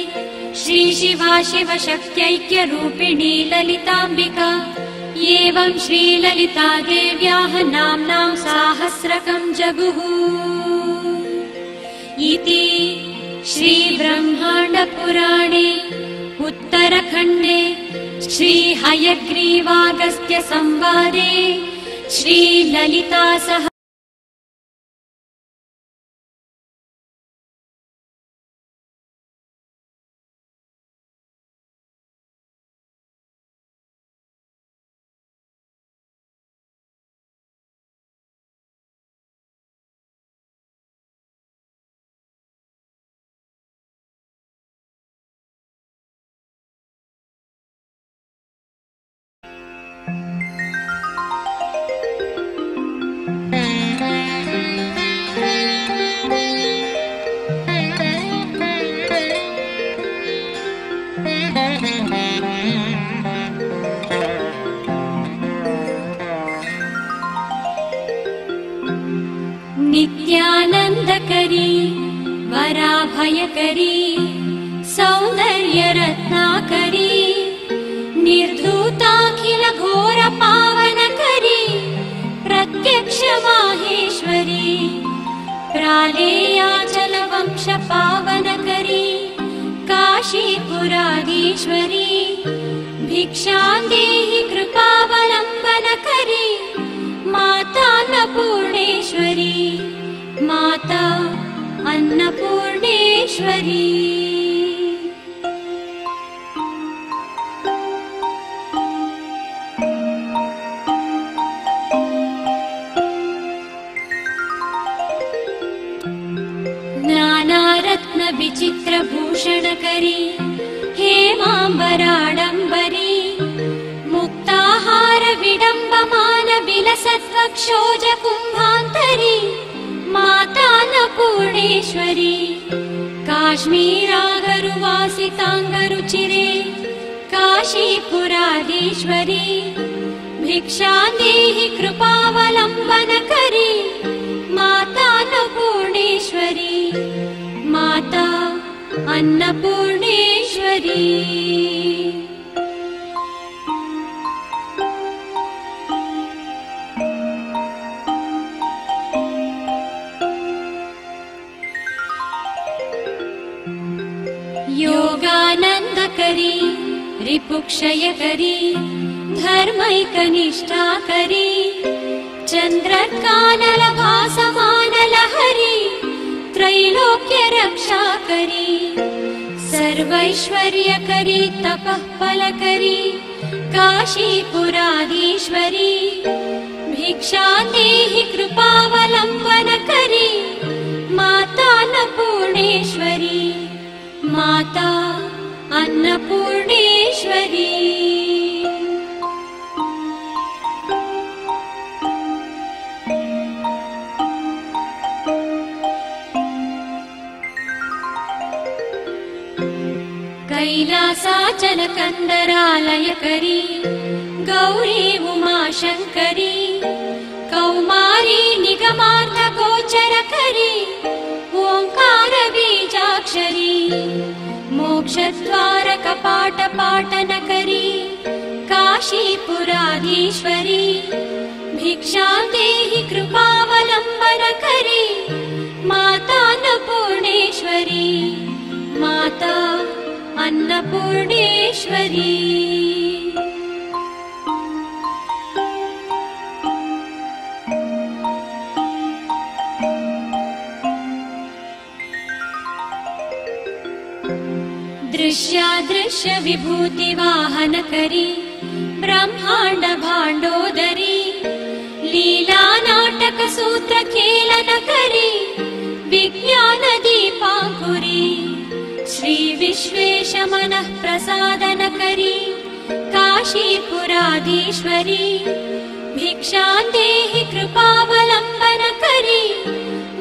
S1: श्रीशिवा शिवशक्त्यैक्यरूपिणी ललिताम्बिका एवं श्रीललिता देव्याः नाम्नां साहस्रकं जगुः इति श्रीब्रह्माण्डपुराणे उत्तरखण्डे श्रीहयग्रीवागस्त्यसंवादे श्रीललिता सह नित्यानन्दकरी वराभयकरी सौन्दर्यरत्नाकरी निर्धूताखिल घोर पावनकरी प्रत्यक्ष माहेश्वरी प्रालेयाचल वंश पावनकरी काशीपुराधीश्वरी भिक्षां देहि कृपावलम्बनकरी माता अन्नपूर्णेश्वरी माता अन्नपूर्णेश्वरी नानारत्न विचित्रभूषणकरी हेमाम्बराडम्बरी मुक्ताहार विडम्बमान विलसद्वक्षोज कुम्भान्तरी मातान्नपूर्णेश्वरी काश्मीरागरुवासिताङ्गरुचिरे काशीपुराधीश्वरी भिक्षां देहि कृपावलम्बनकरी मातान्नपूर्णेश्वरी माता अन्नपूर्णेश्वरी। योगानन्दकरी रिपुक्षयकरी धर्मैकनिष्ठाकरी चन्द्रकानलभासमानलहरी त्रैलोक्यरक्षाकरी सर्वैश्वर्यकरी तपःफलकरी काशीपुराधीश्वरी भिक्षादेहि कृपावलम्बनकरी माता अन्नपूर्णेश्वरी माता अन्नपूर्णेश्वरी। कैलासाचलकन्दरालयकरी गौरी उमाशङ्करी कौमारी निगमार्थगोचरकरी ओङ्कारबीजाक्षरी मोक्षद्वारकपाटपाटनकरी काशीपुराधीश्वरी भिक्षादेहि कृपावलम्बनकरी माता अन्नपूर्णेश्वरी माता अन्नपूर्णेश्वरी। दृश्यादृश्य विभूतिवाहनकरी ब्रह्माण्ड भाण्डोदरी लीलानाटक सूत्रखेलनकरी विज्ञानदीपाङ्कुरी श्री विश्वेश मनः प्रसादनकरी काशीपुराधीश्वरी भिक्षादेहि कृपावलम्बनकरी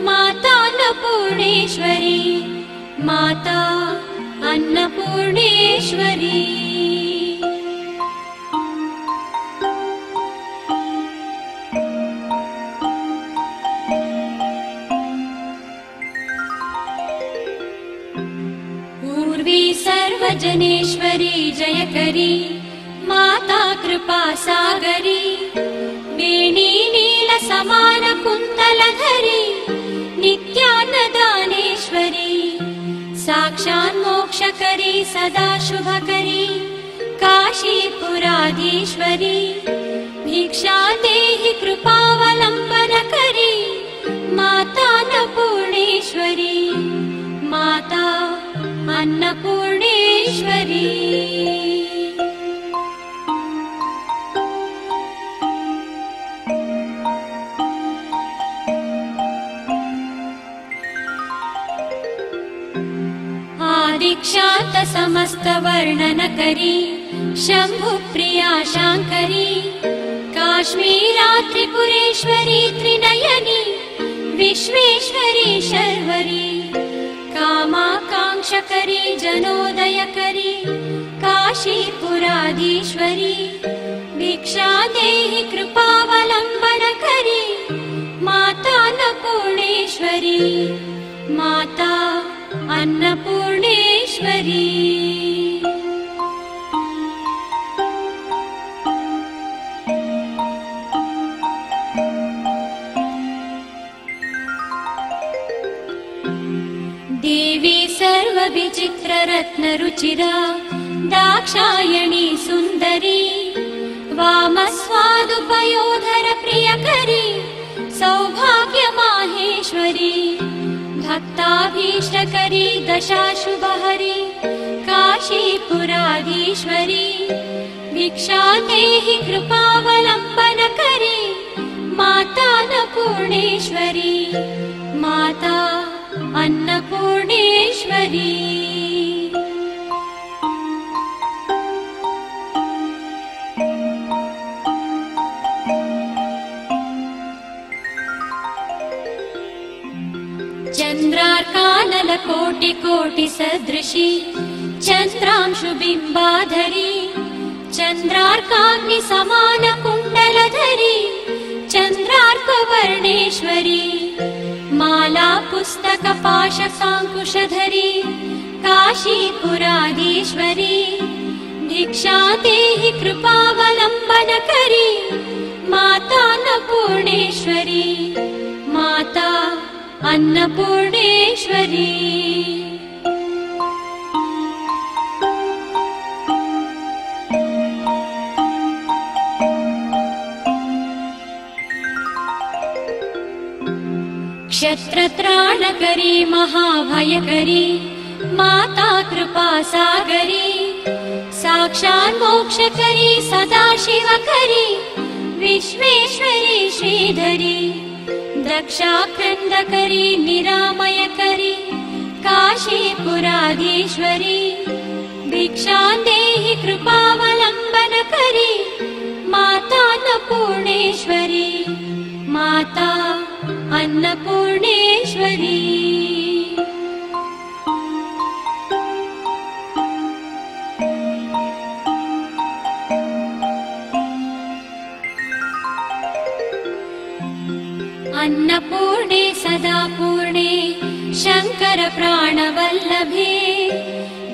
S1: माता अन्नपूर्णेश्वरी माता अन्नपूर्णेश्वरी। पूर्वी सर्वजनेश्वरी जयकरी माता कृपासागरी वेणी नीलसमानकुन्तलधरी नित्यान्नदानेश्वरी साक्षान्मोक्षकरी सदा शुभकरी काशीपुराधीश्वरी भिक्षादेहि कृपावलम्बनकरी माता अन्नपूर्णेश्वरी माता अन्नपूर्णेश्वरी। आदिक्षान्त समस्त वर्णनकरी शम्भुप्रिया शाङ्करी काश्मीरा त्रिपुरेश्वरी त्रिनयनी विश्वेश्वरी शर्वरी कामाकाङ्क्षकरी जनोदयकरी काशीपुराधीश्वरी भिक्षादेहि कृपावलम्बनकरी माता अन्नपूर्णेश्वरी माता अन्नपूर्णेश्वरी। देवी सर्वविचित्ररत्नरुचिरा दाक्षायणी सुन्दरी वामस्वादुपयोधर प्रियकरी सौभाग्यमाहेश्वरी भक्ताभीष्टकरी दशाशुभहरी काशीपुराधीश्वरी भिक्षादेहि कृपावलम्बनकरी माता अन्नपूर्णेश्वरी माता अन्नपूर्णेश्वरी। चन्द्रार्कानलकोटिकोटिसदृशी चन्द्रांशुबिम्बाधरी चन्द्रार्काग्निसमानकुण्डलधरी चन्द्रार्कवर्णेश्वरी माला पुस्तकपाशसाङ्कुशधरी काशीपुराधीश्वरी भिक्षा देहि कृपावलम्बनकरी माता अन्नपूर्णेश्वरी माता अन्नपूर्णेश्वरी। क्षत्रत्राणकरी महाभयकरी माता कृपा सागरी साक्षात् मोक्षकरी सदाशिवकरी विश्वेश्वरी श्रीधरी दक्षाक्रन्दकरी निरामयकरी काशीपुराधीश्वरी भिक्षां देहि कृपावलम्बनकरी माता अन्नपूर्णेश्वरी माता अन्नपूर्णेश्वरी। अन्नपूर्णे सदा पूर्णे शंकर प्राणवल्लभे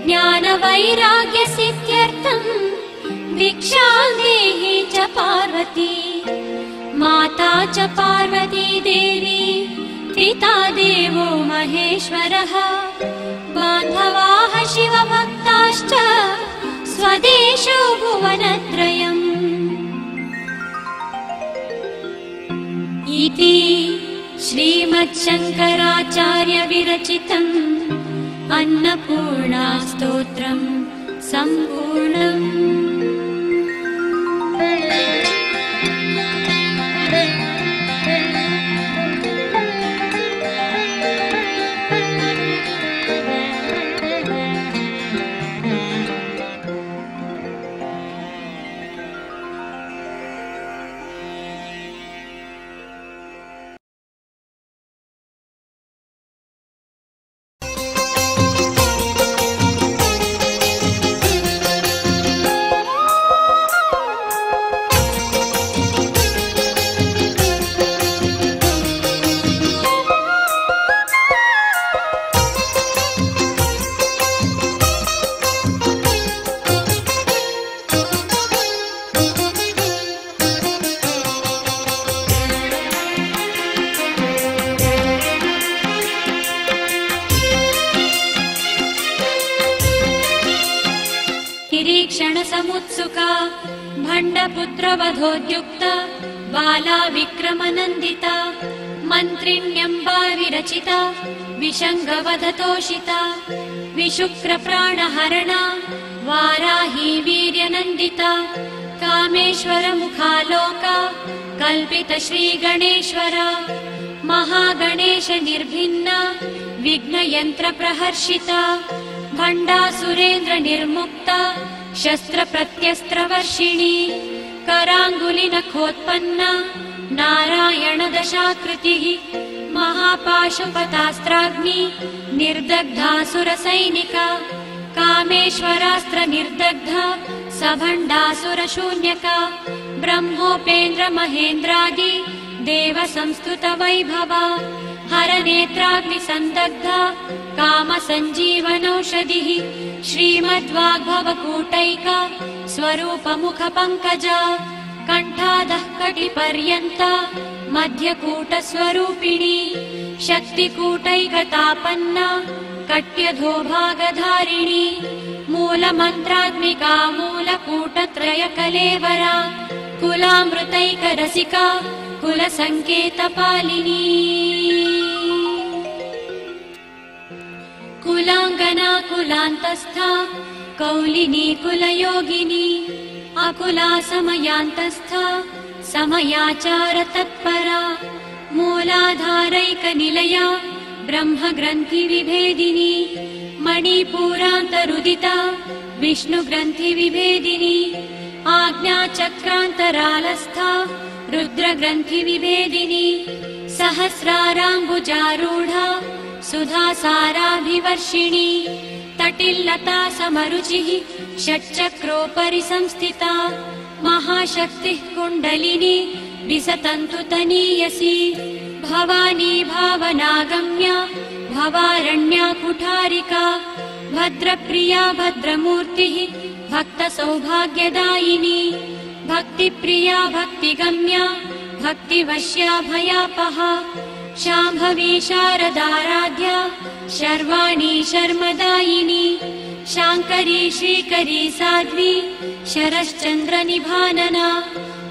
S1: ज्ञानवैराग्यसिद्ध्यर्थं भिक्षां देहि च पार्वती माता च पार्वती देवी पिता देवो महेश्वरः बान्धवाः शिवभक्ताश्च स्वदेशो भुवनत्रयम्। इति श्रीमच्छङ्कराचार्य विरचितम् अन्नपूर्णा स्तोत्रम् सम्पूर्णम्।
S2: क्षणसमुत्सुका भण्डपुत्रवधोद्युक्ता बाला विक्रमनन्दिता मन्त्रिण्यम्बा विरचिता विशङ्गवधतोषिता विशुक्रप्राणहरणा वाराही वीर्यनन्दिता कामेश्वरमुखालोका कल्पित श्रीगणेश्वरा महागणेश निर्भिन्ना विघ्नयन्त्रप्रहर्षिता भण्डासुरेन्द्र निर्मुक्ता शस्त्रप्रत्यस्त्रवर्षिणी कराङ्गुलिनखोत्पन्ना नारायण दशाकृतिः महापाशुपतास्त्राग्नि निर्दग्धासुरसैनिका कामेश्वरास्त्र निर्दग्धा सभण्डासुरशून्यका ब्रह्मोपेन्द्र महेन्द्रादि देव संस्तुत वैभवा हरनेत्राग्निसन्दग्धा कामसञ्जीवनौषधिः श्रीमद्वाग्भवकूटैका स्वरूपमुखपङ्कजा कण्ठादः कटिपर्यन्ता मध्यकूटस्वरूपिणी शक्तिकूटैकतापन्ना कट्यधोभागधारिणी मूलमन्त्रात्मिका मूलकूटत्रयकलेवरा कुलामृतैकरसिका कुलसङ्केतपालिनी कुलाङ्गना कुलान्तस्था कौलिनी कुलयोगिनी अकुला समयान्तस्था समयाचार तत्परा मूलाधारैकनिलया ब्रह्मग्रन्थिविभेदिनी मणिपूरान्तरुदिता विष्णुग्रन्थिविभेदिनी आज्ञाचक्रान्तरालस्था रुद्रग्रन्थिविभेदिनी सहस्राराम्बुजारूढा सुधासाराभिवर्षिणी तटिल्लता समरुचिः षट्चक्रोपरि संस्थिता महाशक्तिः कुण्डलिनी विसतन्तु तनीयसी भवानी भावनागम्या भवारण्या कुठारिका भद्रप्रिया भद्रमूर्तिः भक्तसौभाग्यदायिनी भक्तिप्रिया भक्तिगम्या भक्तिवश्या भयापहा शाम्भवी शारदाराध्या शर्वाणी शर्मदायिनी शाङ्करी श्रीकरी साध्वी शरश्चन्द्रनिभानना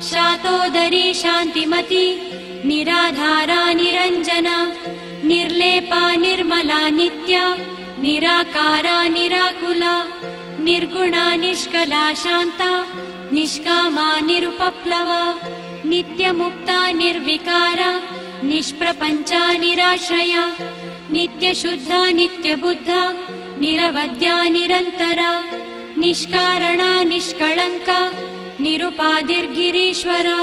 S2: शातोदरी शान्तिमती निराधारा निरञ्जना निर्लेपा निर्मला नित्या निराकारा निराकुला निर्गुणा निष्कला शान्ता निष्कामा निरुपप्लवा नित्यमुक्ता निर्विकारा निष्प्रपञ्चा निराश्रया नित्यशुद्धा नित्यबुद्धा निरवद्या निरन्तरा निष्कारणा निष्कळङ्का निरुपाधिर्गिरीश्वरा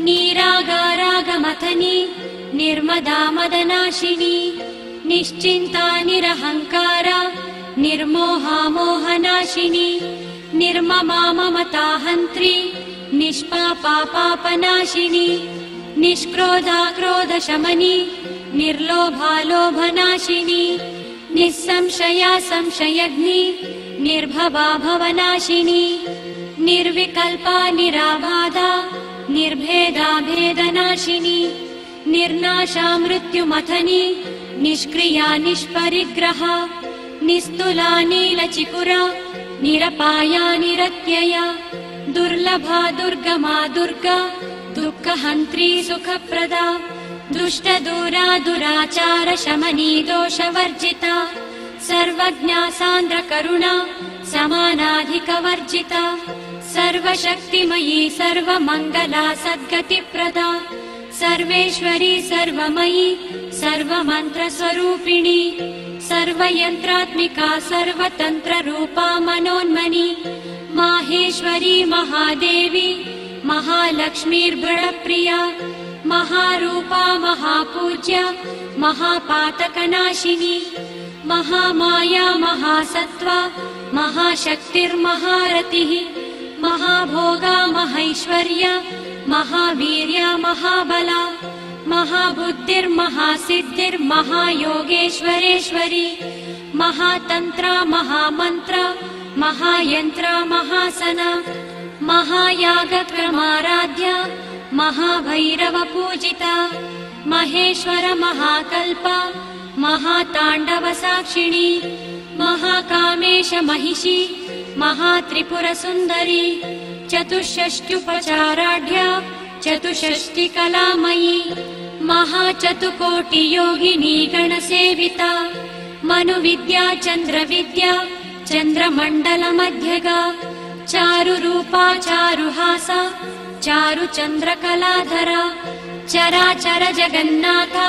S2: निरागारागमथनी निर्मदा मदनाशिनी निश्चिन्ता निरहङ्कारा निर्मोहा मोहनाशिनी निर्ममा ममताहन्त्री निष्पापा पापनाशिनी निष्क्रोधा क्रोधशमनी निर्लोभा लोभनाशिनी निस्संशया संशयग्नि निर्भवा भवनाशिनी निर्विकल्पा निराबाधा निर्भेदा भेदनाशिनी निर्नाशा मृत्युमथनी निष्क्रिया निष्परिग्रहा निस्तुला नीलचिकुरा निरपाया निरत्यया दुर्लभा दुर्गमा दुर्गा दुःखहन्त्री सुखप्रदा दुष्टदूरा दुराचार शमनी दोषवर्जिता सर्वज्ञा सान्द्रकरुणा समानाधिकवर्जिता सर्वशक्तिमयी सर्वमङ्गला सद्गतिप्रदा सर्वेश्वरी सर्वमयी सर्वमन्त्रस्वरूपिणी सर्वयन्त्रात्मिका सर्वतन्त्ररूपा मनोन्मनी माहेश्वरी महादेवी महालक्ष्मीर्बृहप्रिया महारूपा महापूज्या महापातकनाशिनी महामाया महासत्त्वा महाशक्तिर्महारतिः महाभोगा महैश्वर्या महावीर्या महाबला महाबुद्धिर्महासिद्धिर्महायोगेश्वरेश्वरी महातन्त्रा महामन्त्रा महायन्त्रा महासना महायागक्रमाराध्या महाभैरवपूजिता महेश्वर महाकल्पा महाताण्डवसाक्षिणी महाकामेश महिषी महात्रिपुरसुन्दरी चतुष्षष्ट्युपचाराढ्या चतुष्षष्टिकलामयी महाचतुकोटियोगिनी गणसेविता मनुविद्या चन्द्रविद्या चन्द्रमण्डलमध्यगा चारुरूपा चारुहासा चारुचन्द्रकलाधरा चराचर जगन्नाथा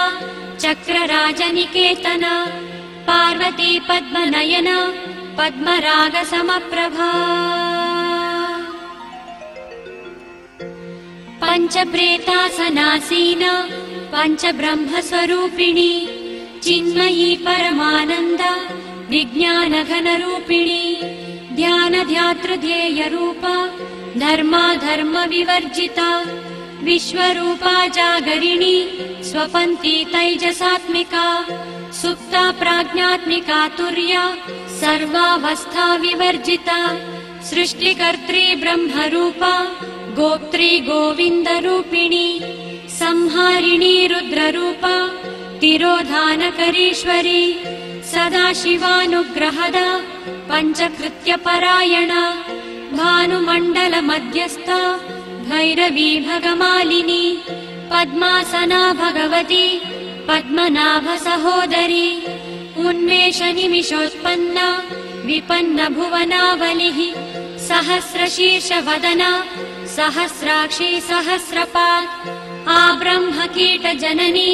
S2: चक्रराजनिकेतना पार्वती पद्मनयना पद्मरागसमप्रभा पञ्चप्रेतासनासीना पञ्चब्रह्मस्वरूपिणी चिन्मयी परमानन्दा विज्ञानघनरूपिणी ध्यानध्यातृध्येयरूपा धर्माधर्मविवर्जिता विश्वरूपा जागरिणी स्वपन्ती तैजसात्मिका सुप्ता प्राज्ञात्मिका तुर्या सर्वावस्था विवर्जिता सृष्टिकर्त्री ब्रह्मरूपा गोप्त्री गोविन्दरूपिणी संहारिणी रुद्ररूपा तिरोधानकरीश्वरी सदाशिवानुग्रहदा पञ्चकृत्यपरायणा भानुमण्डलमध्यस्था भैरवी भगमालिनी पद्मासना भगवती पद्मनाभसहोदरी उन्मेषनिमिषोत्पन्ना विपन्नभुवनावलिः सहस्रशीर्षवदना सहस्राक्षी सहस्रपात् आब्रह्मकीटजननी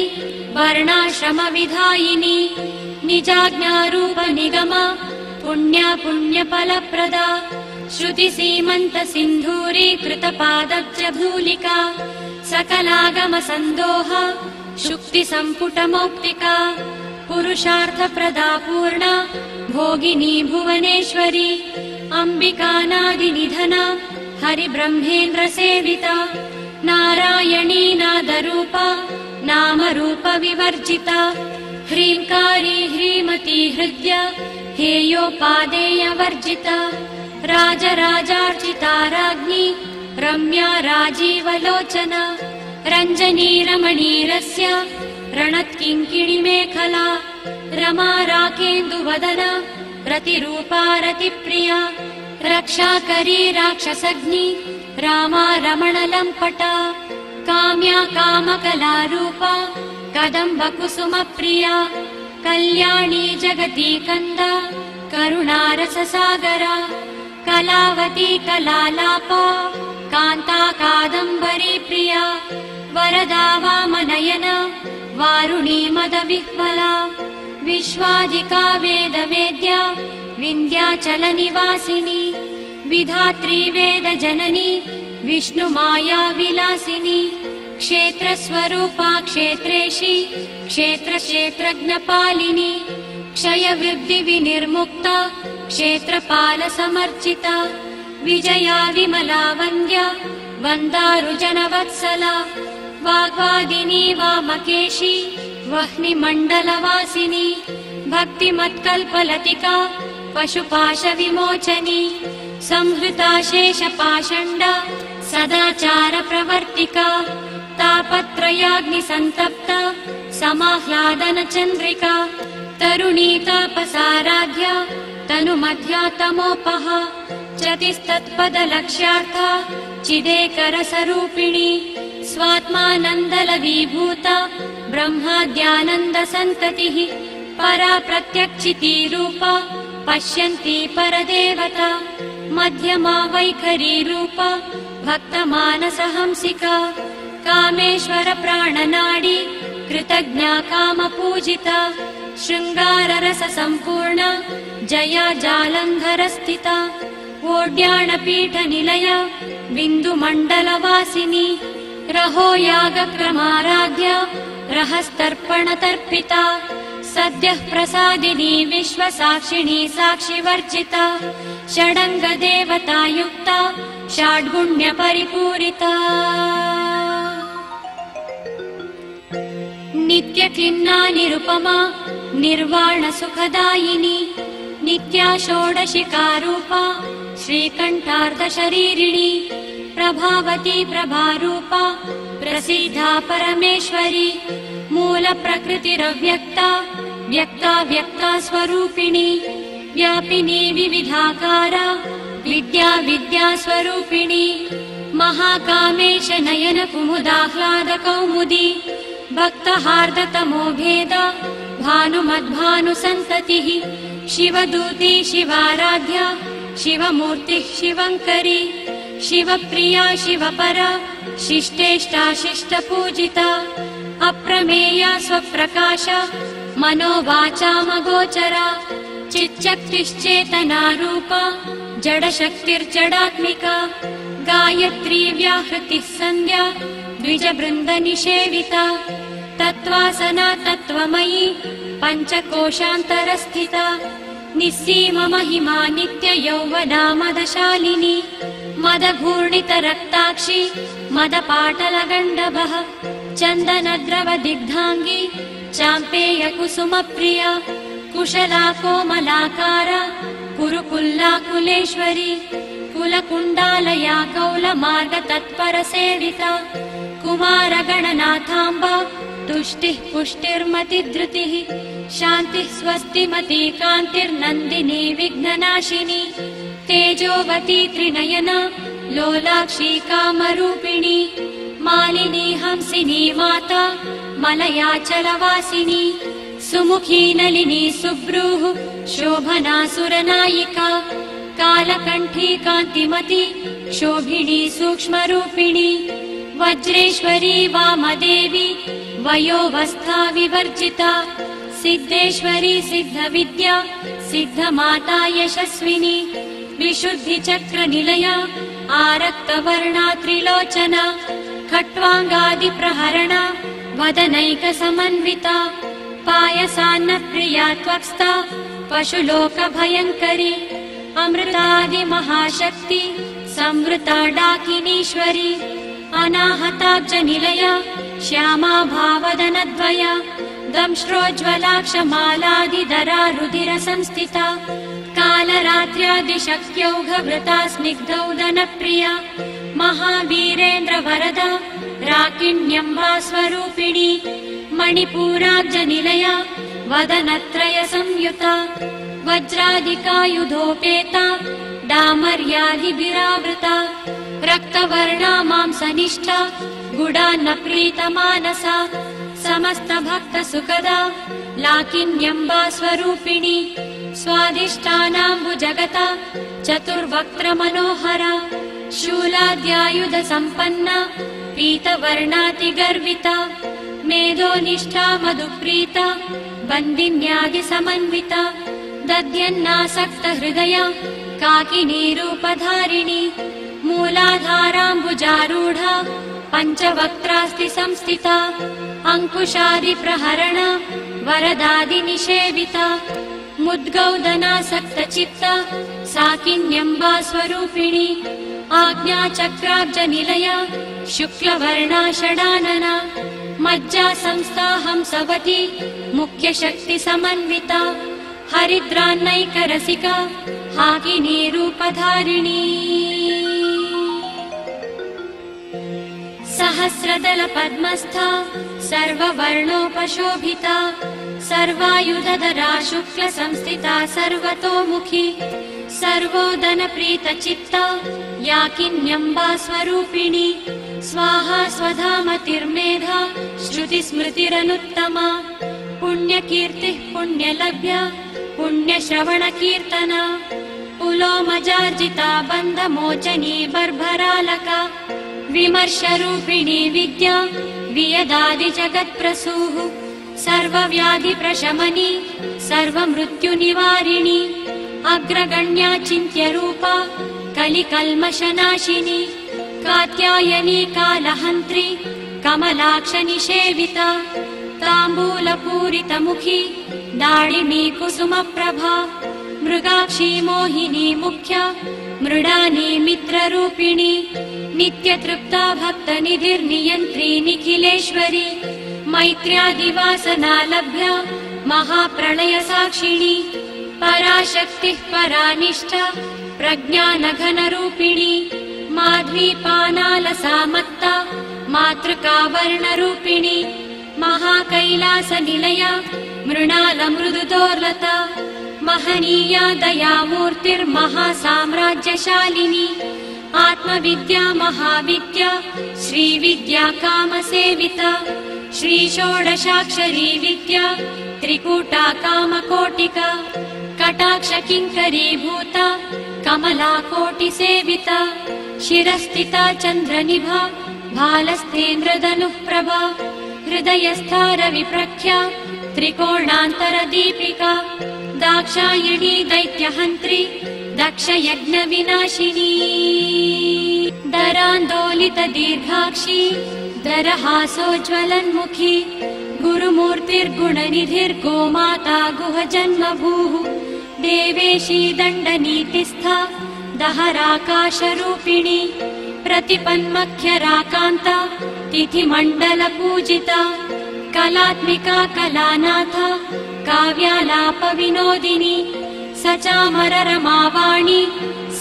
S2: वर्णाश्रमविधायिनी निजाज्ञारूपनिगमा पुण्या पुण्यफलप्रदा श्रुतिसीमन्तसिन्धूरीकृतपादब्जधूलिका सकलागमसन्दोहा शुक्तिसम्पुटमौक्तिका पुरुषार्थप्रदा पूर्णा भोगिनी भुवनेश्वरी अम्बिकानादिनिधना हरिब्रह्मेन्द्रसेविता नारायणी नादरूपा नामरूपविवर्जिता ह्रीङ्कारी ह्रीमती हृद्य हेयोपादेयवर्जिता राजराजार्चिता राज्ञी रम्या राजीवलोचना रञ्जनी रमणीरस्य रणत्किङ्किणिमेखला रमा राकेन्दुवदना रतिरूपा रतिप्रिया रक्षाकरी राक्षसग्नि रामा रमणलम्पटा काम्या कामकलारूपा कदम्बकुसुमप्रिया कल्याणी जगती कन्दा करुणारससागरा कलावती कलालापा कान्ता कादम्बरी प्रिया वरदा वामनयना वारुणी मदविह्वला विश्वाधिका वेदवेद्या विन्ध्याचलनिवासिनी विधात्री वेदजननी विष्णुमाया विलासिनी क्षेत्रस्वरूपा क्षेत्रेशी क्षेत्रक्षेत्रज्ञपालिनी क्षयवृद्धिविनिर्मुक्ता क्षेत्रपालसमर्चिता विजया विमला वन्द्या वन्दारुजनवत्सला वाग्वादिनी वामकेशी वह्निमण्डलवासिनी भक्तिमत्कल्पलतिका पशुपाशविमोचनी संहृता शेषपाषण्डा सदाचारप्रवर्तिका तापत्रयाग्निसन्तप्ता समाह्लादनचन्द्रिका तरुणी तापसाराध्या तनुमध्या तमोपहा चतिस्तत्पदलक्ष्यार्था चिदेकरसरूपिणी स्वात्मानन्दलवीभूता ब्रह्माद्यानन्दसन्ततिः परा प्रत्यक्षिती रूपा पश्यन्ती परदेवता मध्यमा वैखरी रूपा भक्तमानसहंसिका कामेश्वर प्राणनाडी कृतज्ञा कामपूजिता शृङ्गाररस सम्पूर्णा जया जालन्धरस्थिता ओड्याणपीठनिलया बिन्दुमण्डलवासिनी रहो यागक्रमाराध्या रहस्तर्पणतर्पिता सद्यः प्रसादिनी विश्वसाक्षिणी साक्षिवर्जिता षडङ्गदेवतायुक्ता षड्गुण्यपरिपूरिता नित्यक्लिन्ना निरुपमा निर्वाणसुखदायिनी नित्या षोडशिकारूपा श्रीकण्ठार्धशरीरिणी प्रभावती प्रभारूपा प्रसीदा परमेश्वरी मूलप्रकृतिरव्यक्ता व्यक्ता व्यक्ता स्वरूपिणी व्यापिनी विविधाकारा विद्या विद्या स्वरूपिणी महाकामेश नयन कुमुदाह्लाद कौमुदी भक्तहार्दतमो भेदा भानुमद्भानुसन्ततिः शिवदूती शिवाराध्या शिवमूर्तिः शिवङ्करी शिवप्रिया शिवपरा शिष्टेष्टा शिष्टपूजिता अप्रमेया स्वप्रकाशा मनोवाचामगोचरा चिच्चक्तिश्चेतनारूपा जडशक्तिर्जडात्मिका गायत्री व्याहृतिः सन्ध्या द्विजवृन्दनिषेविता तत्त्वासना तत्त्वमयी पञ्चकोशान्तरस्थिता निस्सीममहिमा नित्ययौवना मदशालिनी मदघूर्णितरक्ताक्षी मदपाटलगण्डभः चन्दनद्रवदिग्धाङ्गी चाम्पेयकुसुमप्रिया कुशला कोमलाकारा कुरुकुल्लाकुलेश्वरी कुलकुण्डालया कौलमार्गतत्परसेविता कुमारगणनाथाम्बा तुष्टिः पुष्टिर्मतिधृतिः शान्तिः स्वस्तिमती कान्तिर्नन्दिनी विघ्ननाशिनी तेजोवती त्रिनयना लोलाक्षी कामरूपिणी मालिनी हंसिनी माता मलयाचलवासिनी सुमुखी नलिनी सुब्रूः शोभना सुरनायिका कालकण्ठी कान्तिमती शोभिनी सूक्ष्मरूपिणी वज्रेश्वरी वामदेवी वयोवस्था विवर्जिता सिद्धेश्वरी सिद्धविद्या सिद्धमाता यशस्विनी विशुद्धिचक्रनिलया आरक्तवर्णा त्रिलोचना खट्वाङ्गादिप्रहरणा वदनैकसमन्विता पायसान्नप्रिया त्वक्स्ता पशुलोकभयङ्करी अमृतादिमहाशक्ति संवृता डाकिनीश्वरी अनाहताब्जनिलया श्यामा भावदनद्वया दंष्ट्रोज्ज्वलाक्षमालादिधरा रुधिरसंस्थिता कालरात्र्यादिशक्त्यौघवृता स्निग्धौदनप्रिया महावीरेन्द्रवरदा राकिण्यम्बा स्वरूपिणी मणिपूराब्जनिलया वदनत्रय संयुता वज्रादिकायुधोपेता डामर्यादिभिरावृता रक्तवर्णा मांसनिष्ठा गुडान्नप्रीतमानसा समस्तभक्तसुखदा लाकिन्यम्बा स्वरूपिणी स्वादिष्टानाम्बुजगता चतुर्वक्त्रमनोहरा शूलाद्यायुधसम्पन्ना पीतवर्णातिगर्विता मेधोनिष्ठा मधुप्रीता बन्दिन्यादिसमन्विता दध्यन्नासक्तहृदया काकिनीरूपधारिणी मूलाधाराम्बुजारूढा पञ्चवक्त्रास्ति संस्थिता अङ्कुशादिप्रहरण वरदादिनिषेविता मुद्गौदनासक्तचित्ता साकिन्यम्बा स्वरूपिणी आज्ञाचक्राब्जनिलया शुक्लवर्णा षडानना मज्जा संस्था हंसवती मुख्यशक्तिसमन्विता हरिद्रान्नैकरसिका हाकिनीरूपधारिणी सहस्रदलपद्मस्था सर्ववर्णोपशोभिता सर्वायुधधरा शुक्लसंस्थिता सर्वतोमुखी सर्वोदनप्रीतचित्ता याकिन्यम्बा स्वरूपिणी स्वाहा स्वधामतिर्मेधा श्रुतिस्मृतिरनुत्तमा पुण्यकीर्तिः पुण्यलभ्या पुण्यश्रवणकीर्तना पुलोमजार्जिता बन्धमोचनी बर्भरालका विमर्शरूपिणी विद्या वियदादिजगत्प्रसूः सर्वव्याधिप्रशमनी सर्वमृत्युनिवारिणी अग्रगण्या चिन्त्यरूपा कलिकल्मषनाशिनी कात्यायनी कालहन्त्री कमलाक्षनिषेविता ताम्बूलपूरितमुखी दाळिमी कुसुमप्रभा मृगाक्षी मोहिनी मुख्या मृडानी मित्ररूपिणी नित्यतृप्ता भक्तनिधिर्नियन्त्री निखिलेश्वरी मैत्र्यादिवासना लभ्या महाप्रलयसाक्षिणी पराशक्तिः परानिष्ठा प्रज्ञानघनरूपिणी माध्वीपानालसामत्ता मातृकावर्णरूपिणी महाकैलासनिलया मृणालमृदुदोर्लता महनीया दयामूर्तिर्महासाम्राज्यशालिनी आत्मविद्या महाविद्या श्रीविद्या कामसेविता श्रीषोडशाक्षरी विद्या त्रिकूटा कामकोटिका कटाक्षकिङ्करीभूता कमला कोटिसेविता शिरस्थिता चन्द्रनिभा भालस्तेन्द्रधनुःप्रभा हृदयस्था रविप्रख्या त्रिकोणान्तरदीपिका दाक्षायणी दैत्यहन्त्री दक्षयज्ञविनाशिनी दरान्दोलितदीर्घाक्षी दरहासोज्ज्वलन्मुखी गुरुमूर्तिर्गुणनिधिर्गोमाता गुहजन्मभूः देवेशी दण्डनीतिस्था दहराकाशरूपिणी प्रतिपन्मख्यराकान्ता तिथिमण्डलपूजिता कलात्मिका कलानाथा काव्यालापविनोदिनी सचामररमावाणी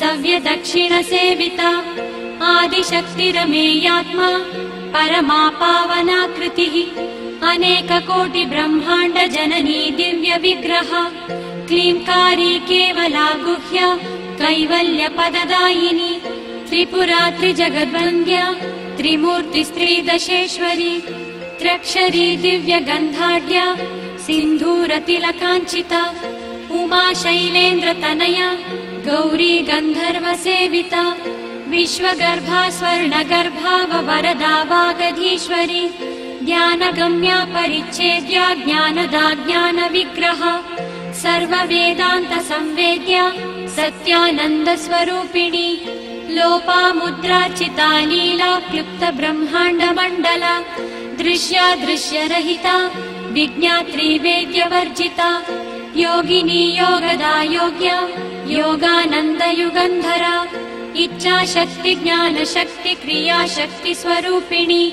S2: सव्यदक्षिणसेविता आदिशक्तिरमेयात्मा परमा पावनाकृतिः अनेककोटिब्रह्माण्डजननी दिव्यविग्रह क्लींकारी केवला गुह्या कैवल्यपददायिनी त्रिपुरा त्रिजगद्वन्द्या त्रिमूर्तिस्त्रिदशेश्वरी त्र्यक्षरी दिव्यगन्धाढ्या सिन्धूरतिलकाञ्चिता उमा शैलेन्द्रतनया गौरी गन्धर्वसेविता विश्वगर्भा स्वर्णगर्भा वरदा वागधीश्वरी ज्ञानगम्या परिच्छेद्या ज्ञानदा ज्ञानविग्रहा सर्ववेदान्तसंवेद्या सत्यानन्दस्वरूपिणी लोपामुद्रार्चिता लीला क्लुप्तब्रह्माण्डमण्डला दृश्या दृश्यरहिता विज्ञात्री वेद्यवर्जिता योगिनी योगदा योग्या योगानन्दयुगन्धरा इच्छाशक्ति ज्ञानशक्ति क्रियाशक्ति स्वरूपिणी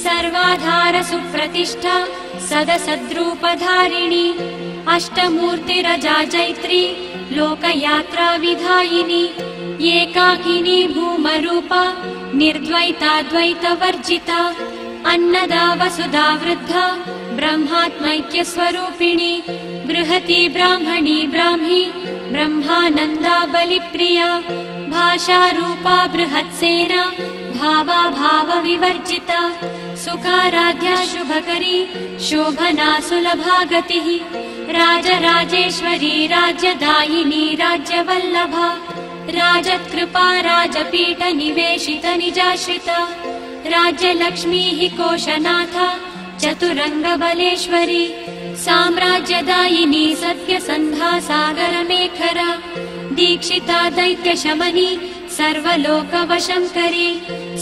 S2: सर्वाधार सुप्रतिष्ठा सदसद्रूपधारिणी अष्टमूर्तिरजा जैत्री लोकयात्रा विधायिनी एकाकिनी भूमरूपा निर्द्वैताद्वैतवर्जिता अन्नदा वसुधा वृद्धा ब्रह्मात्मैक्यस्वरूपिणी बृहती ब्राह्मणी ब्राह्मी ब्रह्मानन्दा बलिप्रिया भाषारूपा बृहत्सेना भावा भावविवर्जिता सुखाराध्या शुभकरी शोभना सुलभा गतिः राजराजेश्वरी राज्यदायिनी राज्यवल्लभा राजत्कृपा राजपीठ निवेशित निजाश्रिता राज्यलक्ष्मीः कोशनाथा चतुरङ्गबलेश्वरी साम्राज्यदायिनी सत्यसन्धा सागरमेखरा दीक्षिता दैत्यशमनी सर्वलोकवशङ्करी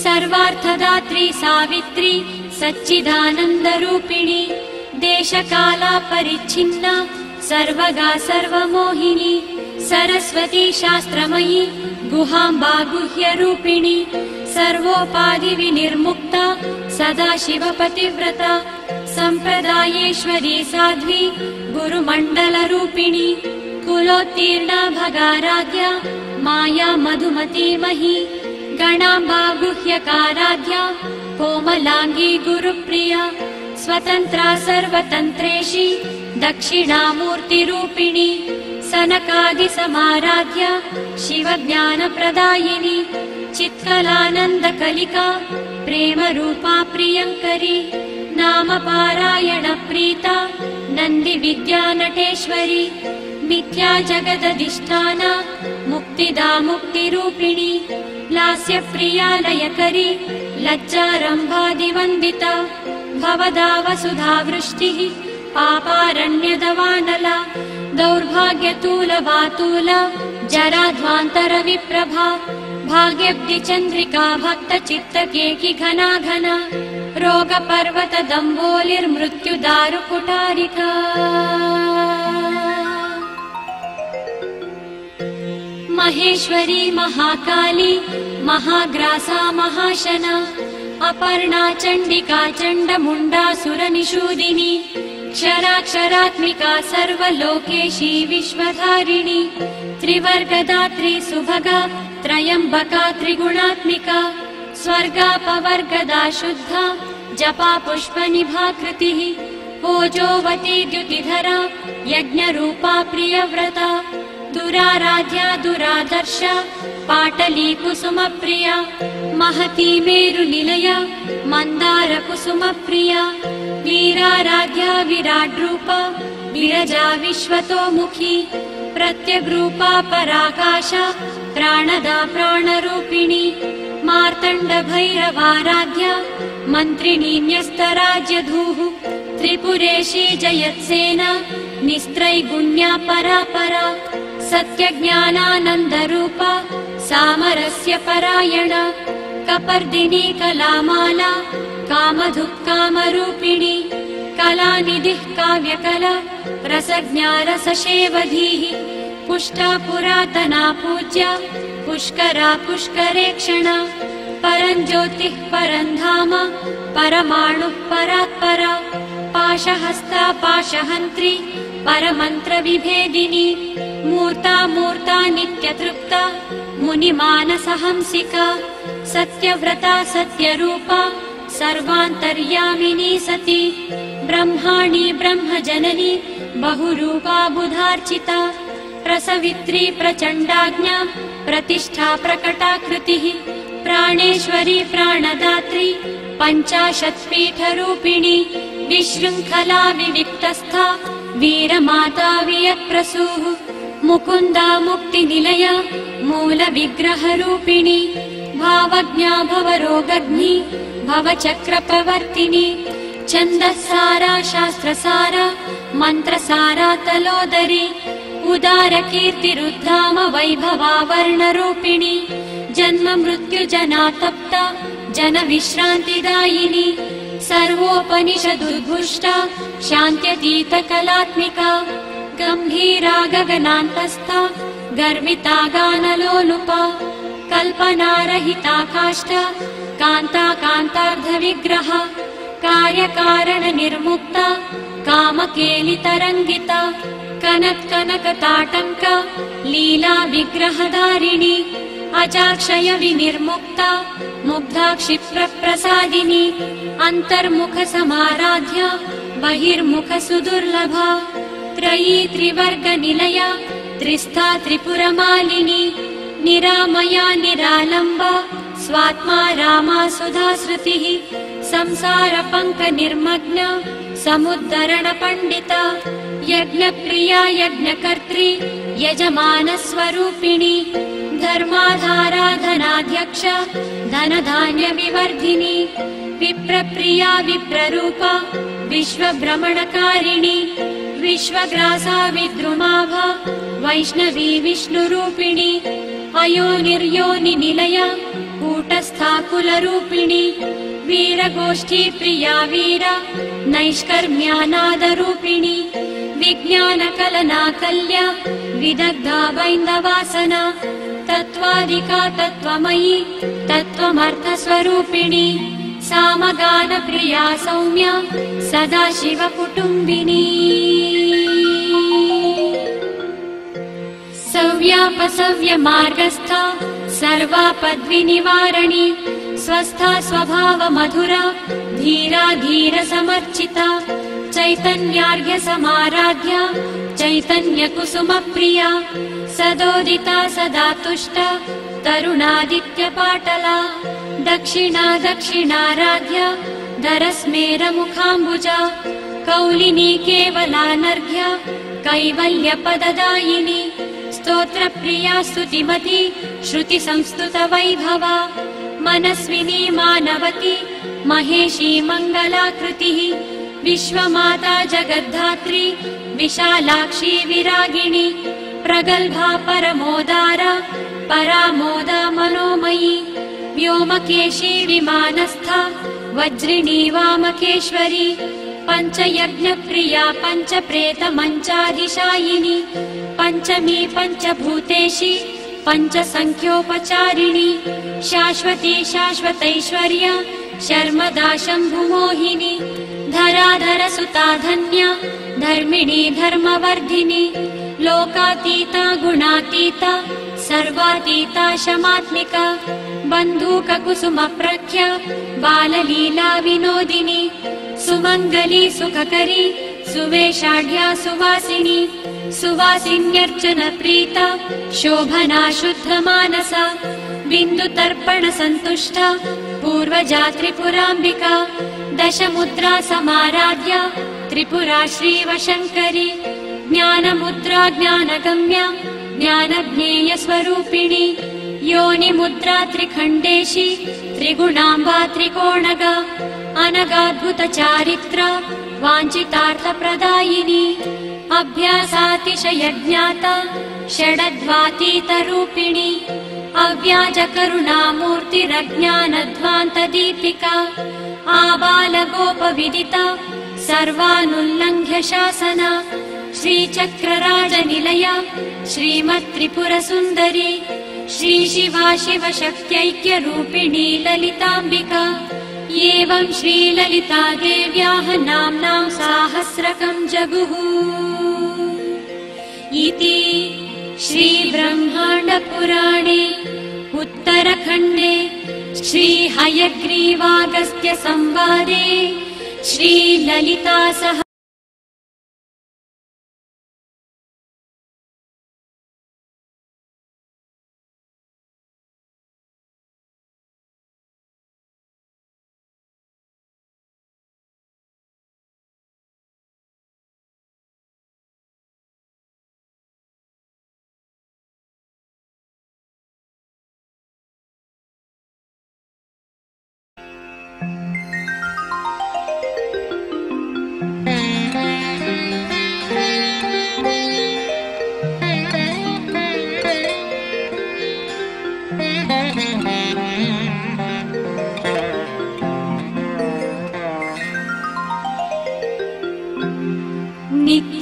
S2: सर्वार्थदात्री सावित्री सच्चिदानन्दरूपिणी देशकाला परिच्छिन्ना सर्वगा सर्वमोहिनी सरस्वती शास्त्रमयी गुहाम्बा गुह्यरूपिणी सर्वोपाधिविनिर्मुक्ता सदाशिवपतिव्रता सम्प्रदायेश्वरी साध्वी गुरुमण्डलरूपिणी कुलोत्तीर्णा भगाराध्या माया मधुमतीमही गणाम्बा गुह्यकाराध्या कोमलाङ्गी गुरुप्रिया स्वतन्त्रा सर्वतन्त्रेशी दक्षिणामूर्तिरूपिणी सनकादिसमाराध्या शिवज्ञानप्रदायिनी चित्कलानन्दकलिका प्रेमरूपा प्रियङ्करी नामपारायणप्रीता नन्दिविद्यानटेश्वरी मिथ्या जगदधिष्ठाना मुक्तिदा मुक्तिरूपिणी लास्यप्रिया लयकरी लज्जारम्भादिवन्दिता भवदा वसुधा वृष्टिः पापारण्यदवानला दौर्भाग्यतूलवातूला जराध्वान्तरविप्रभा भाग्यब्धिचन्द्रिका भक्तचित्तकेकि घना घना रोगपर्वतदम्बोलिर्मृत्युदारुकुटारिका महेश्वरी महाकाली महाग्रासा महाशना अपर्णा चण्डिका चण्डमुण्डासुरनिषूदिनी क्षराक्षरात्मिका सर्वलोकेशी विश्वधारिणी त्रिवर्गदात्री सुभगा त्रयम्बका त्रिगुणात्मिका स्वर्गापवर्गदा शुद्धा जपा पुष्पनिभाकृतिः ओजोवती द्युतिधरा यज्ञरूपा प्रियव्रता दुराराध्या दुरादर्शा पाटली कुसुमप्रिया महती मेरुनिलया मन्दारकुसुमप्रिया वीराराध्या विराड्रूपा विरजा विश्वतोमुखी प्रत्यग्रूपा पराकाशा प्राणदा प्राणरूपिणी मार्तण्डभैरवाराध्या मन्त्रिणी न्यस्तराज्यधूः त्रिपुरेशी जयत्सेना निस्त्रैगुण्या परापरा सत्यज्ञानानन्दरूपा सामरस्य परायणा कपर्दिनी कलामाला कामधुक्कामरूपिणी कलानिधिः काव्यकला रसज्ञा रसशेवधीः पुष्टा पुरातना पूज्या पुष्करा पुष्करेक्षणा परञ्ज्योतिः परन्धाम परमाणुः परात्परा पाशहस्ता पाशहन्त्री परमन्त्रविभेदिनी मूर्ता मूर्ता नित्यतृप्ता मुनिमानसहंसिका सत्यव्रता सत्यरूपा सर्वान्तर्यामिनी सती ब्रह्माणी ब्रह्मजननी बहुरूपा बुधार्चिता प्रसवित्री प्रचण्डाज्ञा प्रतिष्ठा प्रकटाकृतिः प्राणेश्वरी प्राणदात्री पञ्चाशत्पीठरूपिणी विशृङ्खला विविक्तस्था वीरमाता वियत्प्रसूः मुकुन्दा मुक्तिनिलया मूलविग्रहरूपिणी भावज्ञा भवरोगग्नि भवचक्रप्रवर्तिनी छन्दःसारा शास्त्रसारा मन्त्रसारा तलोदरी उदारकीर्तिरुद्धाम वैभवा वर्णरूपिणी जन्म मृत्युजनातप्ता जनविश्रान्तिदायिनी सर्वोपनिषदुद्भुष्टा शान्त्यतीतकलात्मिका गम्भीरा गगनान्तस्था गर्विता गानलोलुपा कल्पनारहिता काष्ठा कान्ता कान्तार्धविग्रहा कार्यकारणनिर्मुक्ता कामकेलितरङ्गिता कनत्कनकताटङ्क लीला विग्रहधारिणी अचाक्षय विनिर्मुक्ता मुग्धा क्षिप्रप्रसादिनी अन्तर्मुख समाराध्या बहिर्मुख सुदुर्लभा त्रयी त्रिवर्गनिलया त्रिस्था त्रिपुरमालिनी निरामया निरालम्बा स्वात्मा रामा सुधाश्रुतिः संसारपङ्कनिर्मग्ना समुद्धरणपण्डिता यज्ञप्रिया यज्ञकर्त्री यजमानस्वरूपिणी धर्माधाराधनाध्यक्षा धनधान्यविवर्धिनी विप्रप्रिया विप्ररूपा विश्वभ्रमणकारिणी विश्वग्रासा विद्रुमाभा वैष्णवी विष्णुरूपिणी अयोनिर्योनिनिलया कूटस्था कुलरूपिणी वीरगोष्ठी प्रिया वीरा नैष्कर्म्यानादरूपिणी विज्ञानकलनाकल्या विदग्धा बैन्दवासना तत्त्वादिका तत्त्वमयी तत्त्वमर्थस्वरूपिणी सामगानप्रिया सौम्या सदाशिवकुटुम्बिनी सव्यापसव्यमार्गस्था सर्वापद्विनिवारणी स्वस्था स्वभावमधुरा धीरा धीरसमर्चिता चैतन्यार्घ्यसमाराध्या चैतन्यकुसुमप्रिया सदोदिता सदा तुष्टा तरुणादित्यपाटला दक्षिणा दक्षिणाराध्या धरस्मेरमुखाम्बुजा कौलिनी केवलानर्घ्या कैवल्यपददायिनी स्तोत्रप्रिया स्तुतिमती श्रुतिसंस्तुतवैभवा मनस्विनी मानवती महेशी मङ्गलाकृतिः विश्वमाता जगद्धात्री विशालाक्षी विरागिणी प्रगल्भा परमोदारा परामोदा मनोमयी व्योमकेशी विमानस्था वज्रिणी वामकेश्वरी पञ्चयज्ञप्रिया पञ्चप्रेतमञ्चाधिशायिनी पञ्चमी पञ्चभूतेशी पञ्चसङ्ख्योपचारिणी शाश्वती शाश्वतैश्वर्या शर्मदा शम्भुमोहिनी धराधरसुता धन्या धर्मिणी धर्मवर्धिनी लोकातीता गुणातीता सर्वातीता शमात्मिका बन्धूककुसुमप्रख्या बाललीला विनोदिनी सुमङ्गली सुखकरी सुवेशाढ्या सुवासिनी सुवासिन्यर्चन प्रीता शोभना शुद्धमानसा बिन्दुतर्पण सन्तुष्टा पूर्वजा त्रिपुराम्बिका दशमुद्रा समाराध्या त्रिपुरा श्रीवशङ्करी ज्ञानमुद्रा ज्ञानगम्या ज्ञानज्ञेयस्वरूपिणी योनिमुद्रा त्रिखण्डेशी त्रिगुणाम्बा त्रिकोणगा अनगाद्भुतचारित्रा वाञ्छितार्थप्रदायिनी अभ्यासातिशयज्ञाता षडद्वातीतरूपिणी अव्याजकरुणामूर्तिरज्ञानध्वान्तदीपिका आबालगोपविदिता सर्वानुल्लङ्घ्य शासना श्रीचक्रराजनिलया श्रीमत्त्रिपुरसुन्दरी श्रीशिवा शिवशक्त्यैक्यरूपिणी ललिताम्बिका एवं श्रीललिता देव्याः नाम्नां साहस्रकं जगुः इति श्रीब्रह्माण्डपुराणे उत्तरखण्डे श्रीहयग्रीवागस्त्यसंवादे श्रीललिता सह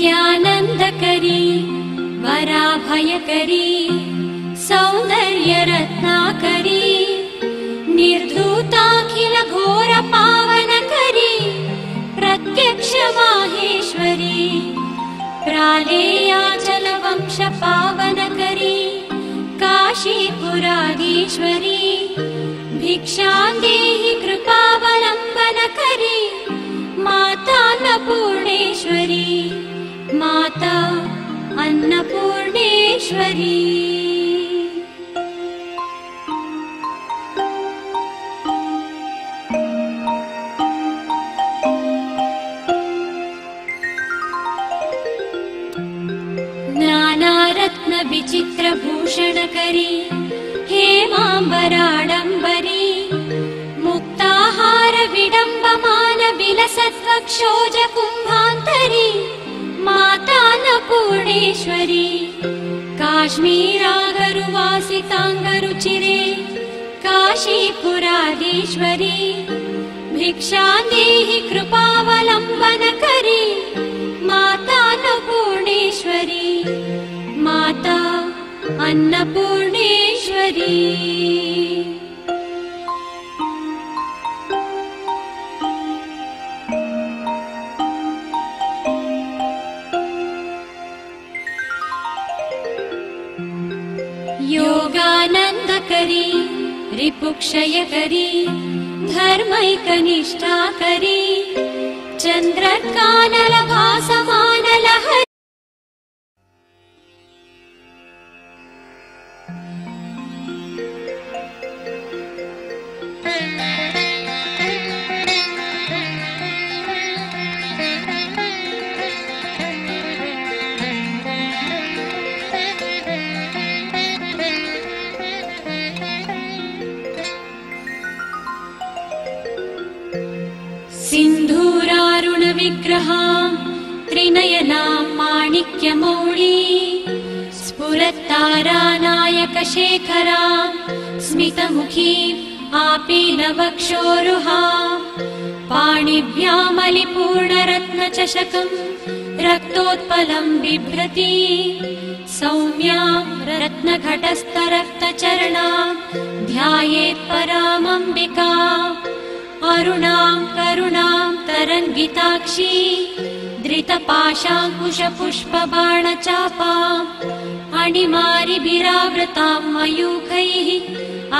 S2: नित्यानन्दकरी वराभयकरी सौन्दर्यरत्नाकरी निर्धूताखिल घोर पावनकरी
S1: प्रत्यक्ष माहेश्वरी प्रालेयाचल वंश पावनकरी काशीपुराधीश्वरी भिक्षां देहि कृपावलम्बनकरी माता अन्नपूर्णेश्वरी माता अन्नपूर्णेश्वरी। नानारत्न विचित्रभूषणकरी हेमाम्बराडम्बरी मुक्ताहार विडम्बमान विलसद्वक्षोज कुम्भान्तरी माता अन्नपूर्णेश्वरी काश्मीरागरुवासिताङ्गरुचिरे काशीपुराधीश्वरी भिक्षां देहि कृपावलम्बनकरी माता अन्नपूर्णेश्वरी माता अन्नपूर्णेश्वरी। योगानन्दकरी रिपुक्षयकरी धर्मैकनिष्ठाकरी चन्द्रकानलभासमानलहरी सिन्धूरारुण विग्रहां त्रिनयनां माणिक्यमौळी स्फुरत्तारानायकशेखरां स्मितमुखीं आपीनवक्षोरुहां पाणिभ्यामलिपूर्णरत्नचषकं रक्तोत्पलं बिभ्रती सौम्यां रत्नघटस्थरक्तचरणां ध्यायेत् परामम्बिकाम् अरुणां करुणां तरङ्गिताक्षी धृतपाशाङ्कुशपुष्पबाणचापाम् अणिमारिभिरावृतां मयूखैः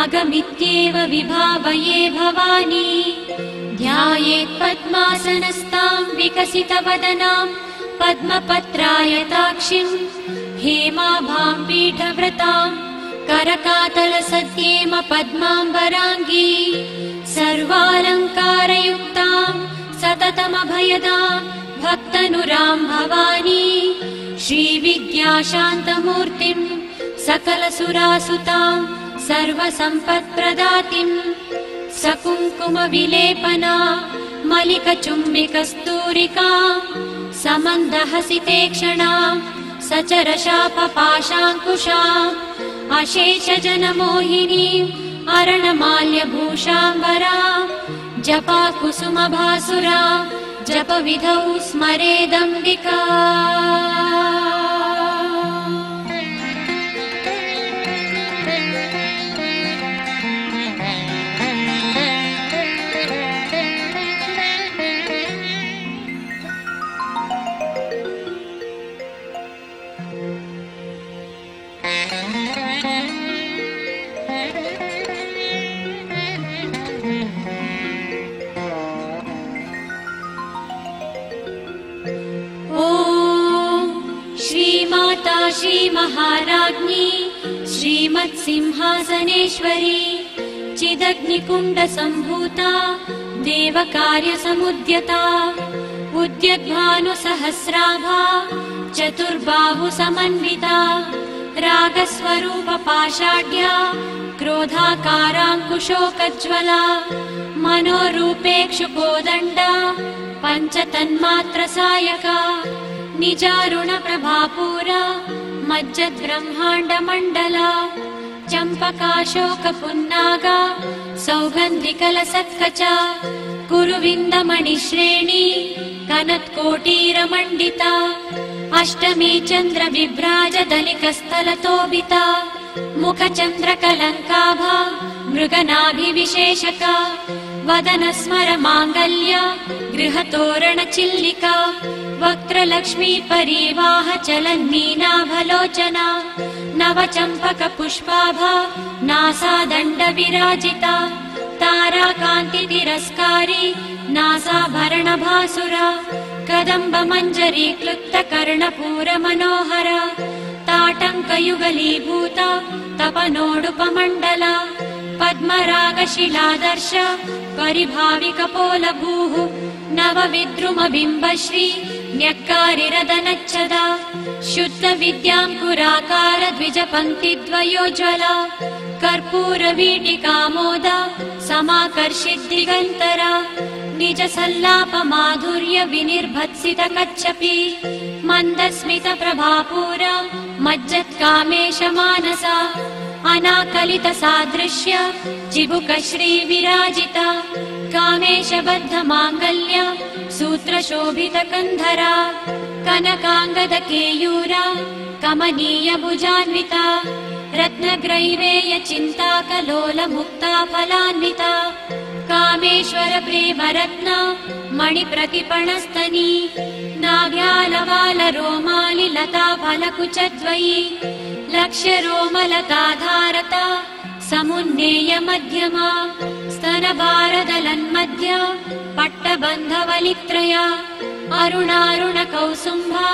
S1: अगमित्येव विभावये भवानी ध्यायेत् पद्मासनस्तां विकसितवदनां पद्मपत्रायताक्षीं हेमाभां पीठव्रतां करकातलसद्येम पद्माम्बराङ्गी सर्वालङ्कारयुक्तां सततमभयदां भक्तनुरां भवानी श्रीविद्याशान्तमूर्तिं सकलसुरासुतां सर्वसम्पत्प्रदातिं सकुङ्कुमविलेपना मलिकचुम्बिकस्तूरिकां समन्दहसितेक्षणां सचरशापपाशाङ्कुशाम् अशेषजनमोहिनीं अरणमाल्यभूषाम्बरा जपाकुसुमभासुरा जपविधौ स्मरेदम्बिका। श्रीमहाराज्ञी श्रीमत्सिंहासनेश्वरी चिदग्निकुण्डसम्भूता देवकार्यसमुद्यता उद्यद्भानुसहस्राभा चतुर्बाहुसमन्विता रागस्वरूपपाषाढ्या क्रोधाकाराङ्कुशोकज्ज्वला मनोरूपेक्षुकोदण्डा पञ्चतन्मात्रसायका निजारुणप्रभापूरा मज्जद्ब्रह्माण्डमण्डला चम्पकाशोकपुन्नागा सौगन्धिकलसत्कचा कुरुविन्दमणिश्रेणी कनत्कोटीरमण्डिता अष्टमी
S2: वदनस्मर माङ्गल्य गृहतोरणचिल्लिका वक्त्रलक्ष्मी परिवाह चलन्मीनाभलोचना नवचम्पक पुष्पाभा नासादण्ड विराजिता ताराकान्ति तिरस्कारी नासाभरणभासुरा कदम्ब मञ्जरी क्लुप्त कर्णपूर मनोहरा ताटङ्कयुगलीभूता तपनोडुपमण्डला पद्मरागशिलादर्श परिभाविकपोलभूः नवविद्रुमबिम्बश्री न्यक्कारिरदनच्छदा शुद्ध विद्याङ्कुराकार द्विजपङ्क्तिद्वयोज्ज्वला कर्पूरवीटिकामोदा समाकर्षिद्दिगन्तरा निज सल्लाप माधुर्य विनिर्भत्सित कच्छपि मन्दस्मित प्रभापूरा मज्जत्कामेश मानसा अनाकलित सादृश्य चिबुकश्री विराजिता कामेशबद्ध माङ्गल्य सूत्रशोभित कन्धरा कनकाङ्गद केयूरा कमनीय भुजान्विता रत्नग्रैवेय चिन्ताकलोल मुक्ता फलान्विता कामेश्वर प्रेमरत्न मणिप्रतिपणस्तनी नाभ्यालवाल रोमालि लता फलकुचद्वयी लक्ष्य रोमलताधारता समुन्नेय मध्यमा स्तनभारदलन्मध्य पट्टबन्धवलित्रया अरुणारुण कौसुम्भा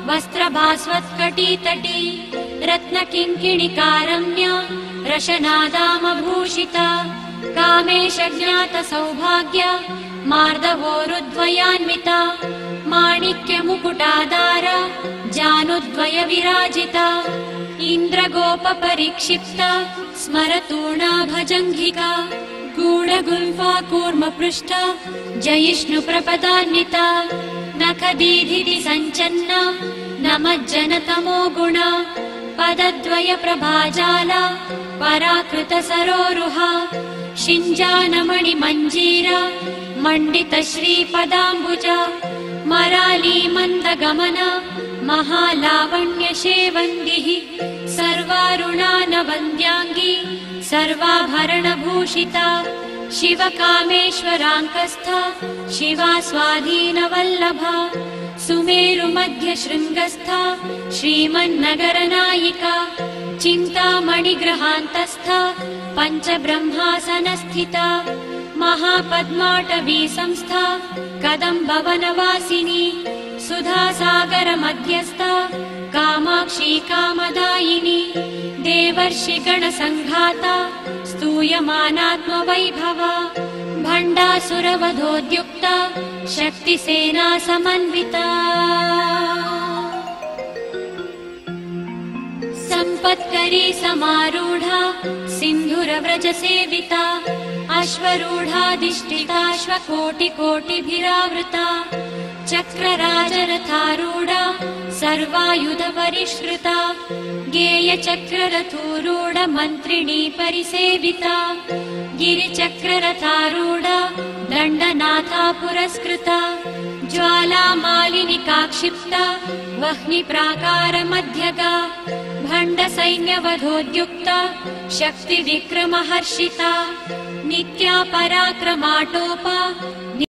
S2: वस्त्रभास्वत्कटीतटी रत्नकिङ्किणिकारम्य रशनादामभूषिता कामेश ज्ञात सौभाग्य मार्दवोरुद्वयान्विता माणिक्य मुकुटादार जानुद्वय विराजिता इन्द्रगोप परिक्षिप्ता स्मरतूणा भजङ्घिका गूढगुल्फा कूर्मपृष्ठा जयिष्णु प्रपदान्विता नखदीधिति सञ्चन्ना नमज्जनतमो गुणा पदद्वय प्रभाजाला पराकृत सरोरुहा शिञ्जानमणि मञ्जीरा मण्डित श्रीपदाम्बुजा मराली मन्दगमना महालावण्य शेवन्दिः सर्वारुणानवन्द्याङ्गी सर्वाभरणभूषिता शिवकामेश्वराङ्कस्था शिवा स्वाधीनवल्लभा सुमेरु मध्य शृङ्गस्था श्रीमन्नगरनायिका चिन्तामणिग्रहान्तस्था पञ्चब्रह्मासनस्थिता महापद्माटवी संस्था कदम्बवनवासिनी सुधासागर मध्यस्था कामाक्षी कामदायिनी देवर्षिगणसङ्घाता स्तूयमानात्मवैभवा भण्डासुरवधोद्युक्ता शक्तिसेना समन्विता सम्पत्करी समारूढा सिन्धुरव्रजसेविता अश्वरूढाधिष्ठिताश्वकोटिकोटिभिरावृता चक्रराजरथारूढा सर्वायुधपरिष्कृता गेयचक्ररथोरूढ मन्त्रिणी परिसेविता गिरिचक्ररथारूढा दण्डनाथा पुरस्कृता ज्वालामालिनिका क्षिप्ता वह्निप्राकारमध्यगा भण्डसैन्यवधोद्युक्ता शक्तिविक्रमहर्षिता नित्या पराक्रमाटोपा